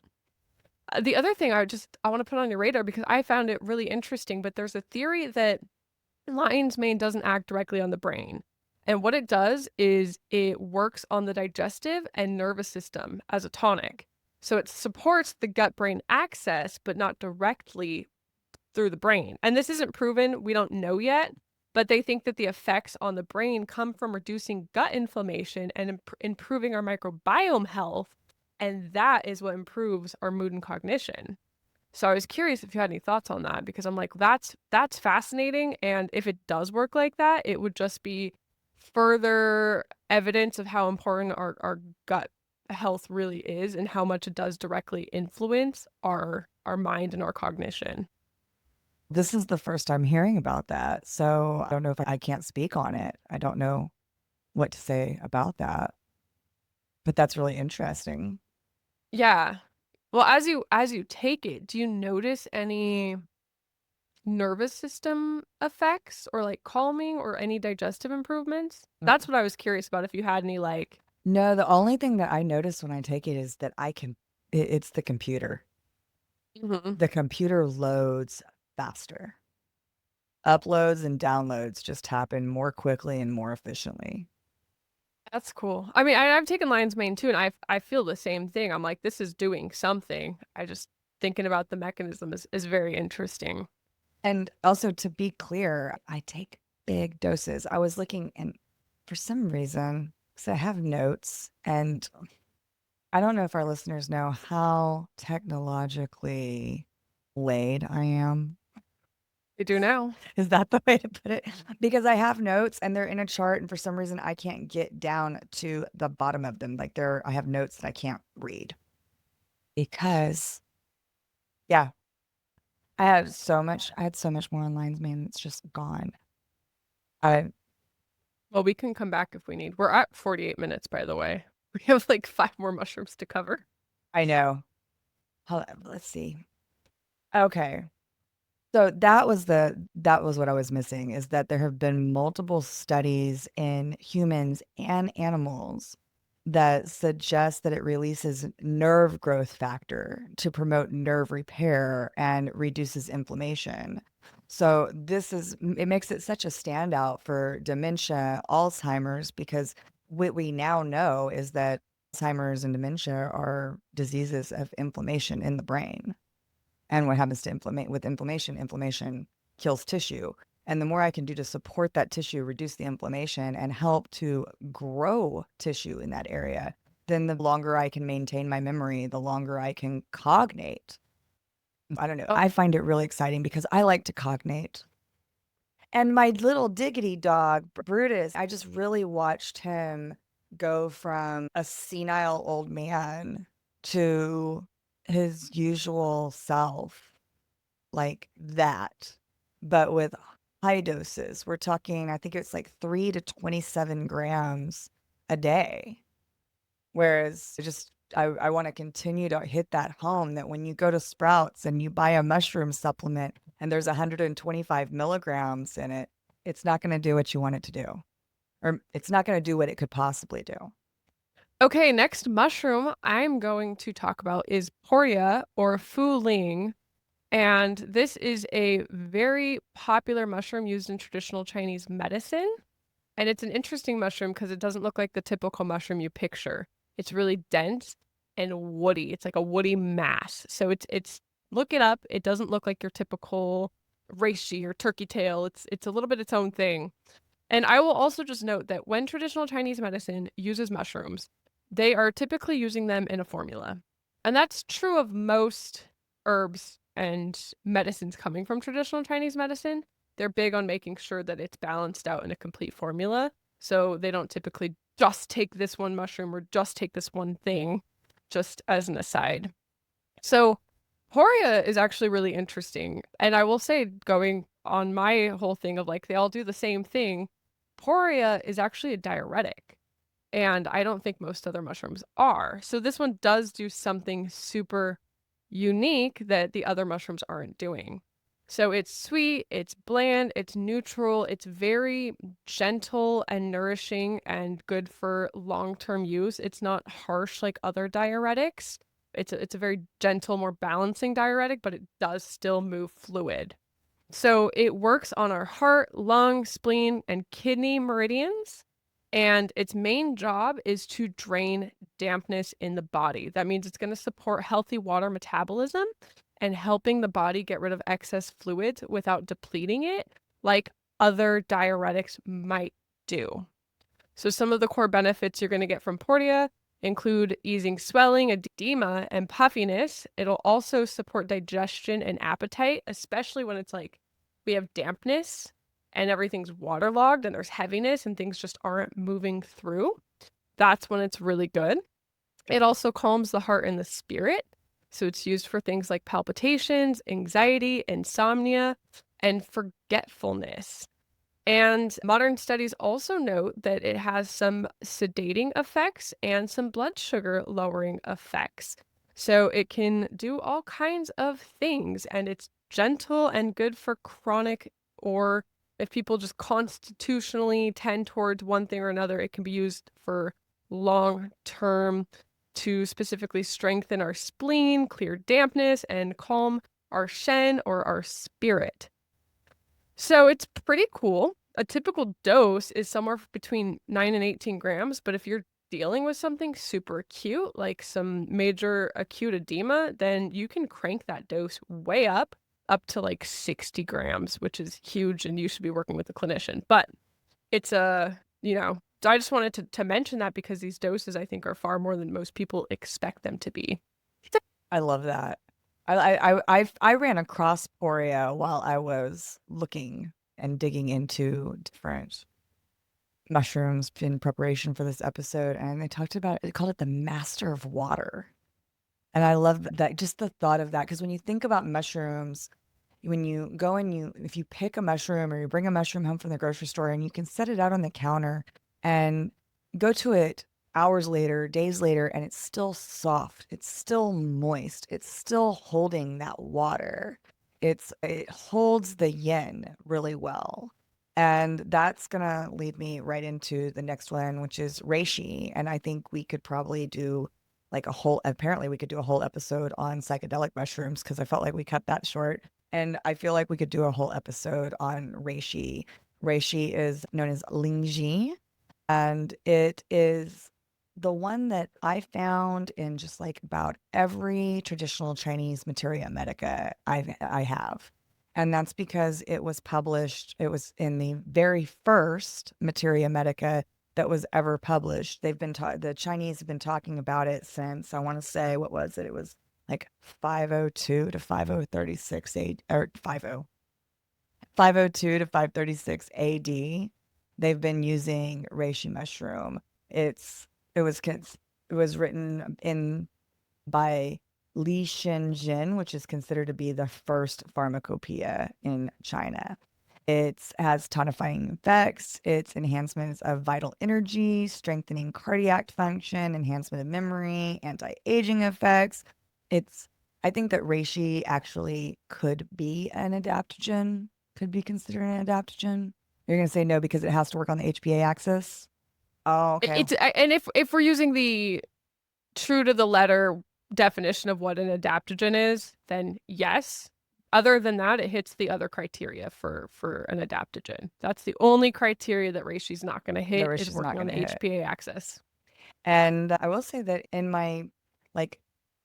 The other thing I want to put on your radar because I found it really interesting, but there's a theory that lion's mane doesn't act directly on the brain. And what it does is it works on the digestive and nervous system as a tonic. So it supports the gut brain axis, but not directly through the brain. And this isn't proven, we don't know yet, but they think that the effects on the brain come from reducing gut inflammation and improving our microbiome health. And that is what improves our mood and cognition. So I was curious if you had any thoughts on that because I'm like, that's fascinating. And if it does work like that, it would just be further evidence of how important our gut health really is and how much it does directly influence our mind and our cognition. This is the first time hearing about that. So I don't know if I can't speak on it. I don't know what to say about that. But that's really interesting. Yeah. Well, as you take it, do you notice any nervous system effects or like calming or any digestive improvements? That's what I was curious about if you had any like No, the only thing that I notice when I take it is that it's the computer. Mhm. The computer loads faster. Uploads and downloads just happen more quickly and more efficiently. That's cool. I mean, I've taken lion's mane too, and I feel the same thing. I'm like, this is doing something. I just thinking about the mechanism is very interesting. And also, to be clear, I take big doses. I was looking, and for some reason, so I have notes, and I don't know if our listeners know how technologically laid I am. They do now. Is that the way to put it? Because I have notes and they're in a chart, and for some reason I can't get down to the bottom of them. Like I have notes that I can't read because, yeah. I had so much more on lion's mane. It's just gone. I Well, we can come back if we need. We're at 48 minutes, by the way. We have like 5 more mushrooms to cover. I know. Let's see. Okay. So that was what I was missing, is that there have been multiple studies in humans and animals that suggest that it releases nerve growth factor to promote nerve repair and reduces inflammation. So it makes it such a standout for dementia, Alzheimer's, because what we now know is that Alzheimer's and dementia are diseases of inflammation in the brain. And what happens to inflammation? Inflammation kills tissue. And the more I can do to support that tissue, reduce the inflammation, and help to grow tissue in that area, then the longer I can maintain my memory, the longer I can cognate. I don't know. Oh, I find it really exciting because I like to cognate. And my little diggity dog, Brutus, I just really watched him go from a senile old man to his usual self, like that, but with high doses. We're talking, I think it's like 3 to 27 grams a day. Whereas I want to continue to hit that home that when you go to Sprouts and you buy a mushroom supplement and there's 125 milligrams in it, it's not going to do what you want it to do, or it's not going to do what it could possibly do. okay, next mushroom I'm going to talk about is Poria or Fu Ling. And this is a very popular mushroom used in traditional Chinese medicine. And it's an interesting mushroom because it doesn't look like the typical mushroom you picture. It's really dense and woody. It's like a woody mass. So it's look it up. It doesn't look like your typical reishi or turkey tail. It's a little bit its own thing. And I will also just note that when traditional Chinese medicine uses mushrooms, they are typically using them in a formula. And that's true of most herbs and medicines coming from traditional Chinese medicine. They're big on making sure that it's balanced out in a complete formula. So they don't typically just take this one mushroom or just take this one thing, just as an aside. So Poria is actually really interesting. And I will say, going on my whole thing of like they all do the same thing, Poria is actually a diuretic. And I don't think most other mushrooms are. So this one does do something super unique that the other mushrooms aren't doing. So it's sweet, it's bland, it's neutral, it's very gentle and nourishing and good for long-term use. It's not harsh like other diuretics. It's a very gentle, more balancing diuretic, but it does still move fluid. So it works on our heart, lung, spleen, and kidney meridians. And its main job is to drain dampness in the body. That means it's going to support healthy water metabolism and helping the body get rid of excess fluids without depleting it, like other diuretics might do. So some of the core benefits you're going to get from Portia include easing swelling, edema, and puffiness. It'll also support digestion and appetite, especially when it's like we have dampness and everything's waterlogged and there's heaviness and things just aren't moving through. That's when it's really good. It also calms the heart and the spirit. So it's used for things like palpitations, anxiety, insomnia, and forgetfulness. And modern studies also note that it has some sedating effects and some blood sugar lowering effects. So it can do all kinds of things, and it's gentle and good for chronic, or if people just constitutionally tend towards one thing or another, it can be used for long term to specifically strengthen our spleen, clear dampness, and calm our shen or our spirit. So it's pretty cool. A typical dose is somewhere between 9 and 18 grams, but if you're dealing with something super acute, like some major acute edema, then you can crank that dose way up to like 60 grams, which is huge, and you should be working with a clinician. But it's I just wanted to mention that because these doses, I think, are far more than most people expect them to be. I love that. I ran across Poria while I was looking and digging into different mushrooms in preparation for this episode, and they talked about they called it the master of water. And I love that, just the thought of that, because when you think about mushrooms, when you go and if you pick a mushroom or you bring a mushroom home from the grocery store and you can set it out on the counter and go to it hours later, days later, and it's still soft, it's still moist, it's still holding that water. It holds the yin really well. And that's gonna lead me right into the next one, which is reishi. And I think we could probably do like apparently we could do a whole episode on psychedelic mushrooms because I felt like we cut that short. And I feel like we could do a whole episode on reishi. Reishi is known as lingji, and it is the one that I found in just like about every traditional Chinese materia medica I have. And that's because it was in the very first materia medica that was ever published. The Chinese have been talking about it since I want to say, what was it? It was like 502 to 5036 AD, or 502 to 536 AD. They've been using reishi mushroom. It's it was it was written in by Li Shenjin, which is considered to be the first pharmacopoeia in China. It has tonifying effects, its enhancements of vital energy, strengthening cardiac function, enhancement of memory, anti-aging effects. It's I think that reishi actually could be an adaptogen, could be considered an adaptogen. You're going to say no because it has to work on the HPA axis? Oh, okay. And if we're using the true to the letter definition of what an adaptogen is, then yes. Other than that, it hits the other criteria for an adaptogen. That's the only criteria that reishi's not going to The hit is reishi's not working on going the to hit. HPA axis. And I will say that in my like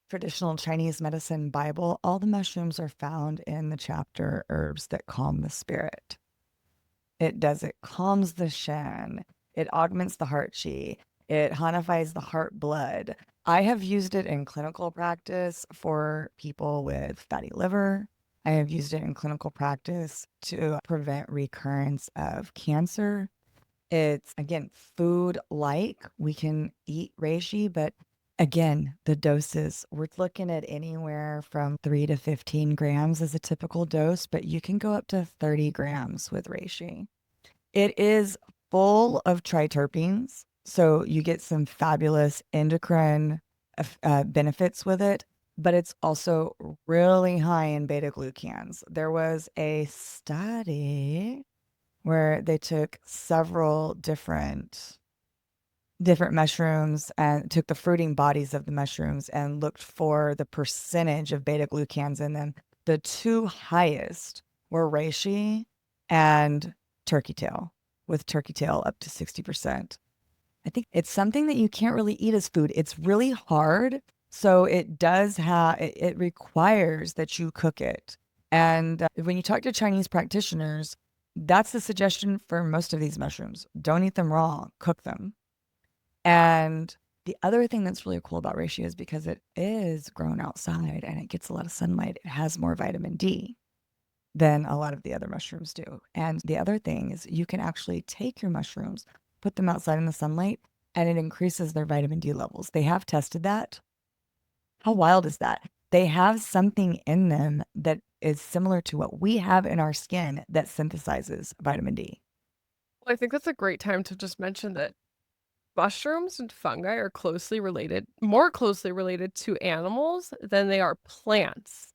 traditional Chinese medicine Bible, all the mushrooms are found in the chapter herbs that calm the spirit. It calms the shen, it augments the heart chi, it honifies the heart blood. I have used it in clinical practice for people with fatty liver. I have used it in clinical practice to prevent recurrence of cancer. It's again food like we can eat reishi, but again, the doses we're looking at anywhere from 3 to 15 grams as a typical dose, but you can go up to 30 grams with reishi. It is full of triterpenes, so you get some fabulous endocrine benefits with it, but it's also really high in beta glucans. There was a study where they took several different mushrooms and took the fruiting bodies of the mushrooms and looked for the percentage of beta glucans in them. The two highest were reishi and turkey tail, with turkey tail up to 60%. I think it's something that you can't really eat as food. It's really hard. So it requires that you cook it. And when you talk to Chinese practitioners, that's the suggestion for most of these mushrooms. Don't eat them raw, cook them. And the other thing that's really cool about reishi is because it is grown outside and it gets a lot of sunlight, it has more vitamin D than a lot of the other mushrooms do. And the other thing is you can actually take your mushrooms, put them outside in the sunlight, and it increases their vitamin D levels. They have tested that. How wild is that? They have something in them that is similar to what we have in our skin that synthesizes vitamin D. Well, I think that's a great time to just mention that mushrooms and fungi are closely related, more closely related to animals than they are plants.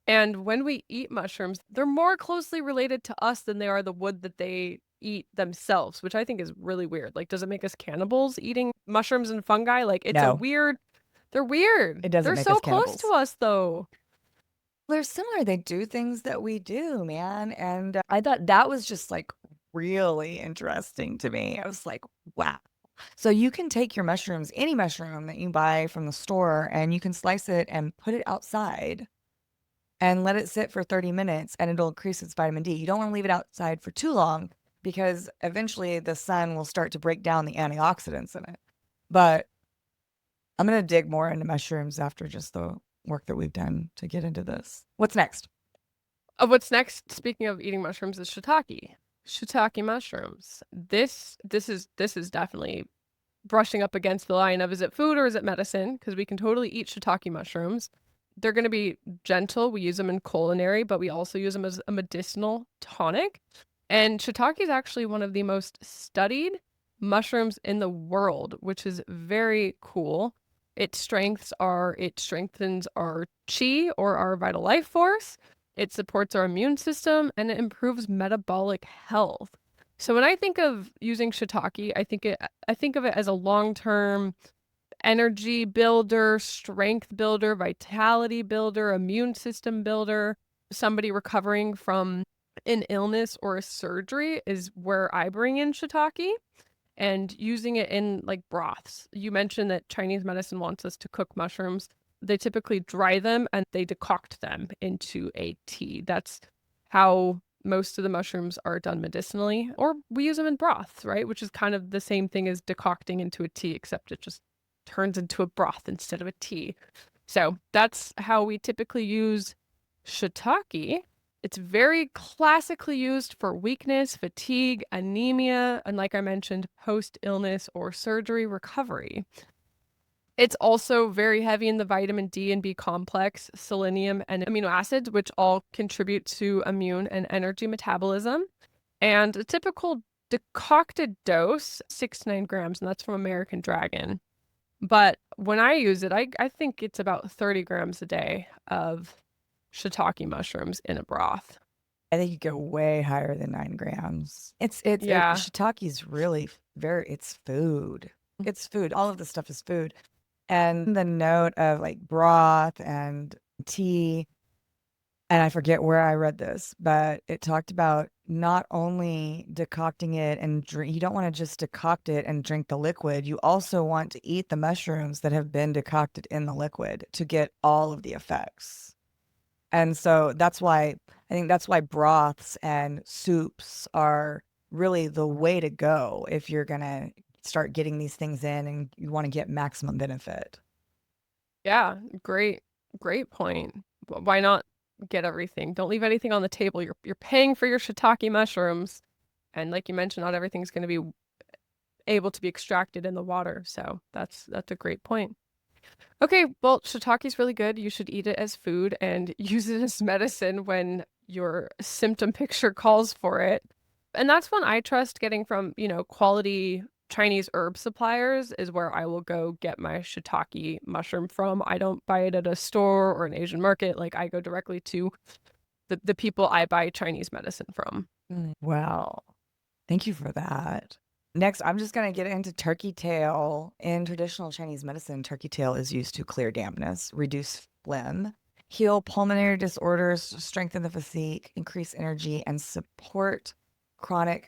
And when we eat mushrooms, they're more closely related to us than they are the wood that they eat themselves, which I think is really weird. Like, does it make us cannibals eating mushrooms and fungi? Like, No, they're weird. it doesn't They're make so us close to cannibals. us, though. They're similar. They do things that we do, man. And I thought that was just like really interesting to me. I was like, wow. So you can take your mushrooms, any mushroom that you buy from the store, and you can slice it and put it outside and let it sit for 30 minutes and it'll increase its vitamin D. You don't want to leave it outside for too long because eventually the sun will start to break down the antioxidants in it. But I'm going to dig more into mushrooms after just the work that we've done to get into this. What's next? What's next, speaking of eating mushrooms, is shiitake. Shiitake mushrooms. This is definitely brushing up against the line of, is it food or is it medicine? Because we can totally eat shiitake mushrooms. they're going to be gentle. We use them in culinary, but we also use them as a medicinal tonic. And shiitake is actually one of the most studied mushrooms in the world, which is very cool. It strengthens our chi, or our vital life force. It supports our immune system, and it improves metabolic health. So when I think of using shiitake, I think of it as a long-term energy builder, strength builder, vitality builder, immune system builder. Somebody recovering from an illness or a surgery is where I bring in shiitake, and using it in like broths. You mentioned that Chinese medicine wants us to cook mushrooms. They typically dry them and they decoct them into a tea. That's how most of the mushrooms are done medicinally, or we use them in broths, right? Which is kind of the same thing as decocting into a tea, except it just turns into a broth instead of a tea. So that's how we typically use shiitake. It's very classically used for weakness, fatigue, anemia, and like I mentioned, post-illness or surgery recovery. It's also very heavy in the vitamin D and B complex, selenium, and amino acids, which all contribute to immune and energy metabolism. And a typical decocted dose, 6 to 9 grams, and that's from American Dragon. But when I use it, I think it's about 30 grams a day of shiitake mushrooms in a broth. I think you go way higher than 9 grams. Yeah. Shiitake is really it's food. It's food. All of this stuff is food. And the note of like broth and tea, and I forget where I read this, but it talked about not only decocting it and drink, you don't want to just decoct it and drink the liquid. You also want to eat the mushrooms that have been decocted in the liquid to get all of the effects. And so that's why broths and soups are really the way to go if you're going to start getting these things in and you want to get maximum benefit. Yeah, great point. Why not get everything? Don't leave anything on the table. You're paying for your shiitake mushrooms, and like you mentioned, not everything's going to be able to be extracted in the water. So that's a great point. Okay, well, shiitake is really good. You should eat it as food and use it as medicine when your symptom picture calls for it. And that's when I trust getting from, quality Chinese herb suppliers is where I will go get my shiitake mushroom from. I don't buy it at a store or an Asian market. Like, I go directly to the people I buy Chinese medicine from. Well, thank you for that. Next, I'm just going to get into turkey tail. In traditional Chinese medicine, turkey tail is used to clear dampness, reduce phlegm, heal pulmonary disorders, strengthen the physique, increase energy, and support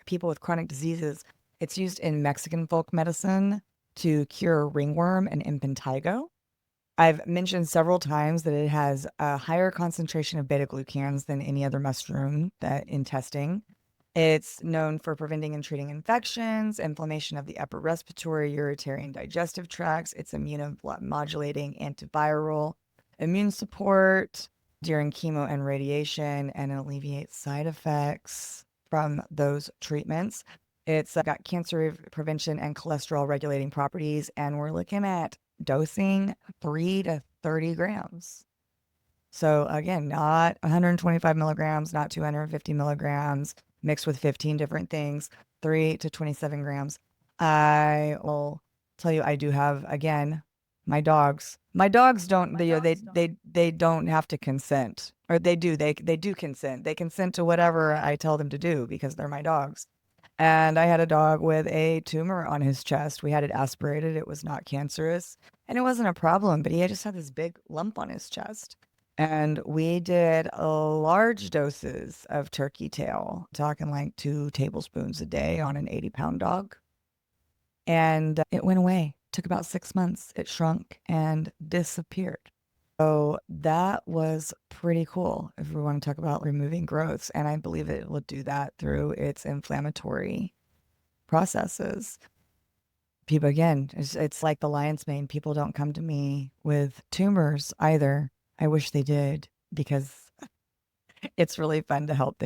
people with chronic diseases. It's used in Mexican folk medicine to cure ringworm and impetigo. I've mentioned several times that it has a higher concentration of beta glucans than any other mushroom that in testing. It's known for preventing and treating infections, inflammation of the upper respiratory, urinary, and digestive tracts. It's immunomodulating, antiviral, immune support during chemo and radiation, and alleviates side effects from those treatments. It's got cancer prevention and cholesterol regulating properties, and we're looking at dosing 3 to 30 grams. So again, not 125 milligrams, not 250 milligrams, mixed with 15 different things, 3 to 27 grams. I will tell you, I do have, again, my dogs. My dogs don't, they don't have to consent, or they do consent. They consent to whatever I tell them to do because they're my dogs. And I had a dog with a tumor on his chest. We had it aspirated. It was not cancerous and it wasn't a problem, but he just had this big lump on his chest. And we did large doses of turkey tail, talking like 2 tablespoons a day on an 80-pound dog. And it went away. Took about 6 months. It shrunk and disappeared. So that was pretty cool if we want to talk about removing growths. And I believe it will do that through its inflammatory processes. People, again, it's like the lion's mane. People don't come to me with tumors either. I wish they did because it's really fun to help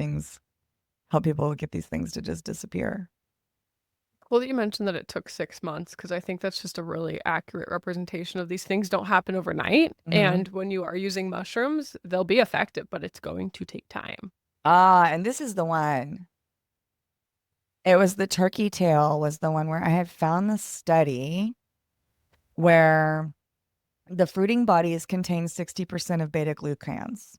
people get these things to just disappear. Well, that you mentioned that it took 6 months because I think that's just a really accurate representation of these things don't happen overnight, Hmm. and when you are using mushrooms, they'll be effective, but it's going to take time. Ah, and this is the one. It was the turkey tail was the one where I had found the study where the fruiting bodies contained 60% of beta glucans.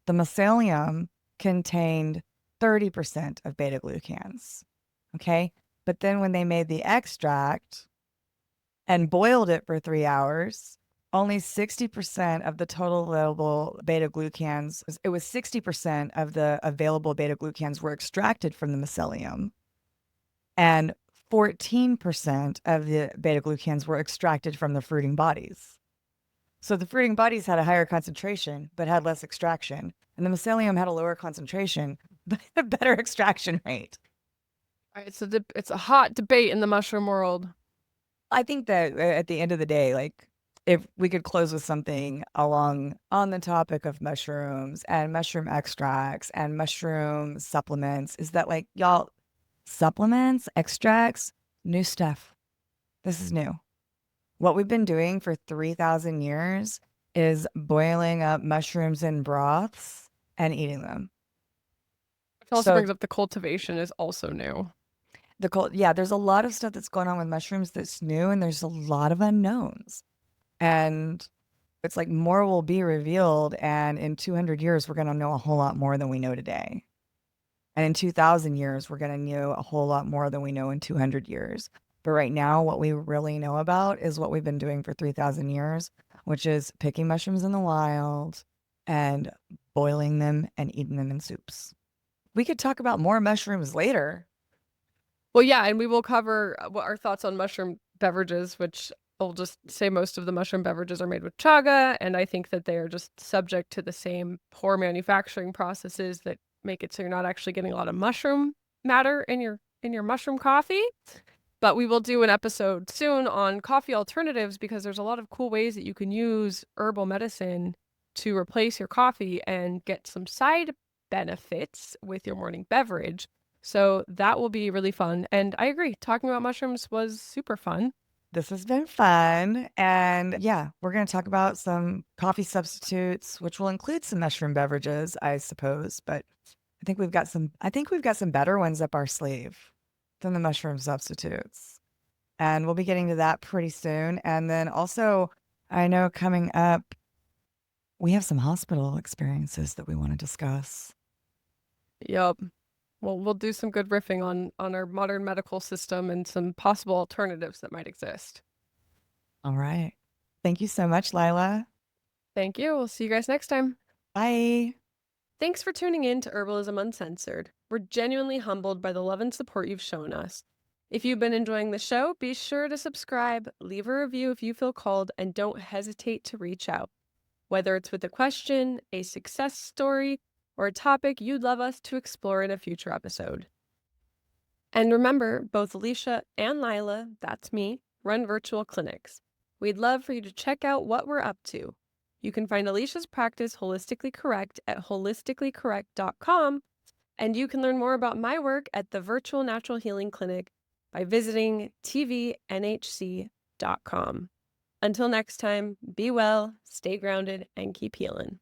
The mycelium contained 30% of beta glucans. Okay. But then when they made the extract and boiled it for 3 hours, only 60% of the total available beta glucans, it was 60% of the available beta glucans were extracted from the mycelium, and 14% of the beta glucans were extracted from the fruiting bodies. So the fruiting bodies had a higher concentration, but had less extraction. And the mycelium had a lower concentration, but a better extraction rate. It's a hot debate in the mushroom world. I think that at the end of the day, like if we could close with something along on the topic of mushrooms and mushroom extracts and mushroom supplements, is that like y'all, supplements, extracts, new stuff. This is new. What we've been doing for 3,000 years is boiling up mushrooms in broths and eating them. Which also So brings up the cultivation is also new. yeah, there's a lot of stuff that's going on with mushrooms that's new, and there's a lot of unknowns. And it's like more will be revealed, and in 200 years, we're going to know a whole lot more than we know today. And in 2,000 years, we're going to know a whole lot more than we know in 200 years. But right now, what we really know about is what we've been doing for 3,000 years, which is picking mushrooms in the wild and boiling them and eating them in soups. We could talk about more mushrooms later. Well, yeah, and we will cover what our thoughts on mushroom beverages, which I'll just say most of the mushroom beverages are made with chaga, and I think that they are just subject to the same poor manufacturing processes that make it so you're not actually getting a lot of mushroom matter in your mushroom coffee. But we will do an episode soon on coffee alternatives because there's a lot of cool ways that you can use herbal medicine to replace your coffee and get some side benefits with your morning beverage. So that will be really fun. And I agree, talking about mushrooms was super fun. This has been fun. And yeah, we're going to talk about some coffee substitutes, which will include some mushroom beverages, I suppose. But I think we've got some better ones up our sleeve than the mushroom substitutes. And we'll be getting to that pretty soon. And then also, I know coming up, we have some hospital experiences that we want to discuss. Yup. Well, we'll do some good riffing on our modern medical system and some possible alternatives that might exist. All right. Thank you so much, Lila. Thank you. We'll see you guys next time. Bye. Thanks for tuning in to Herbalism Uncensored. We're genuinely humbled by the love and support you've shown us. If you've been enjoying the show, be sure to subscribe, leave a review if you feel called, and don't hesitate to reach out. Whether it's with a question, a success story, or a topic you'd love us to explore in a future episode. And remember, both Alicia and Lila, that's me, run virtual clinics. We'd love for you to check out what we're up to. You can find Alicia's practice Holistically Correct at holisticallycorrect.com, and you can learn more about my work at the Virtual Natural Healing Clinic by visiting tvnhc.com. Until next time, be well, stay grounded, and keep healing.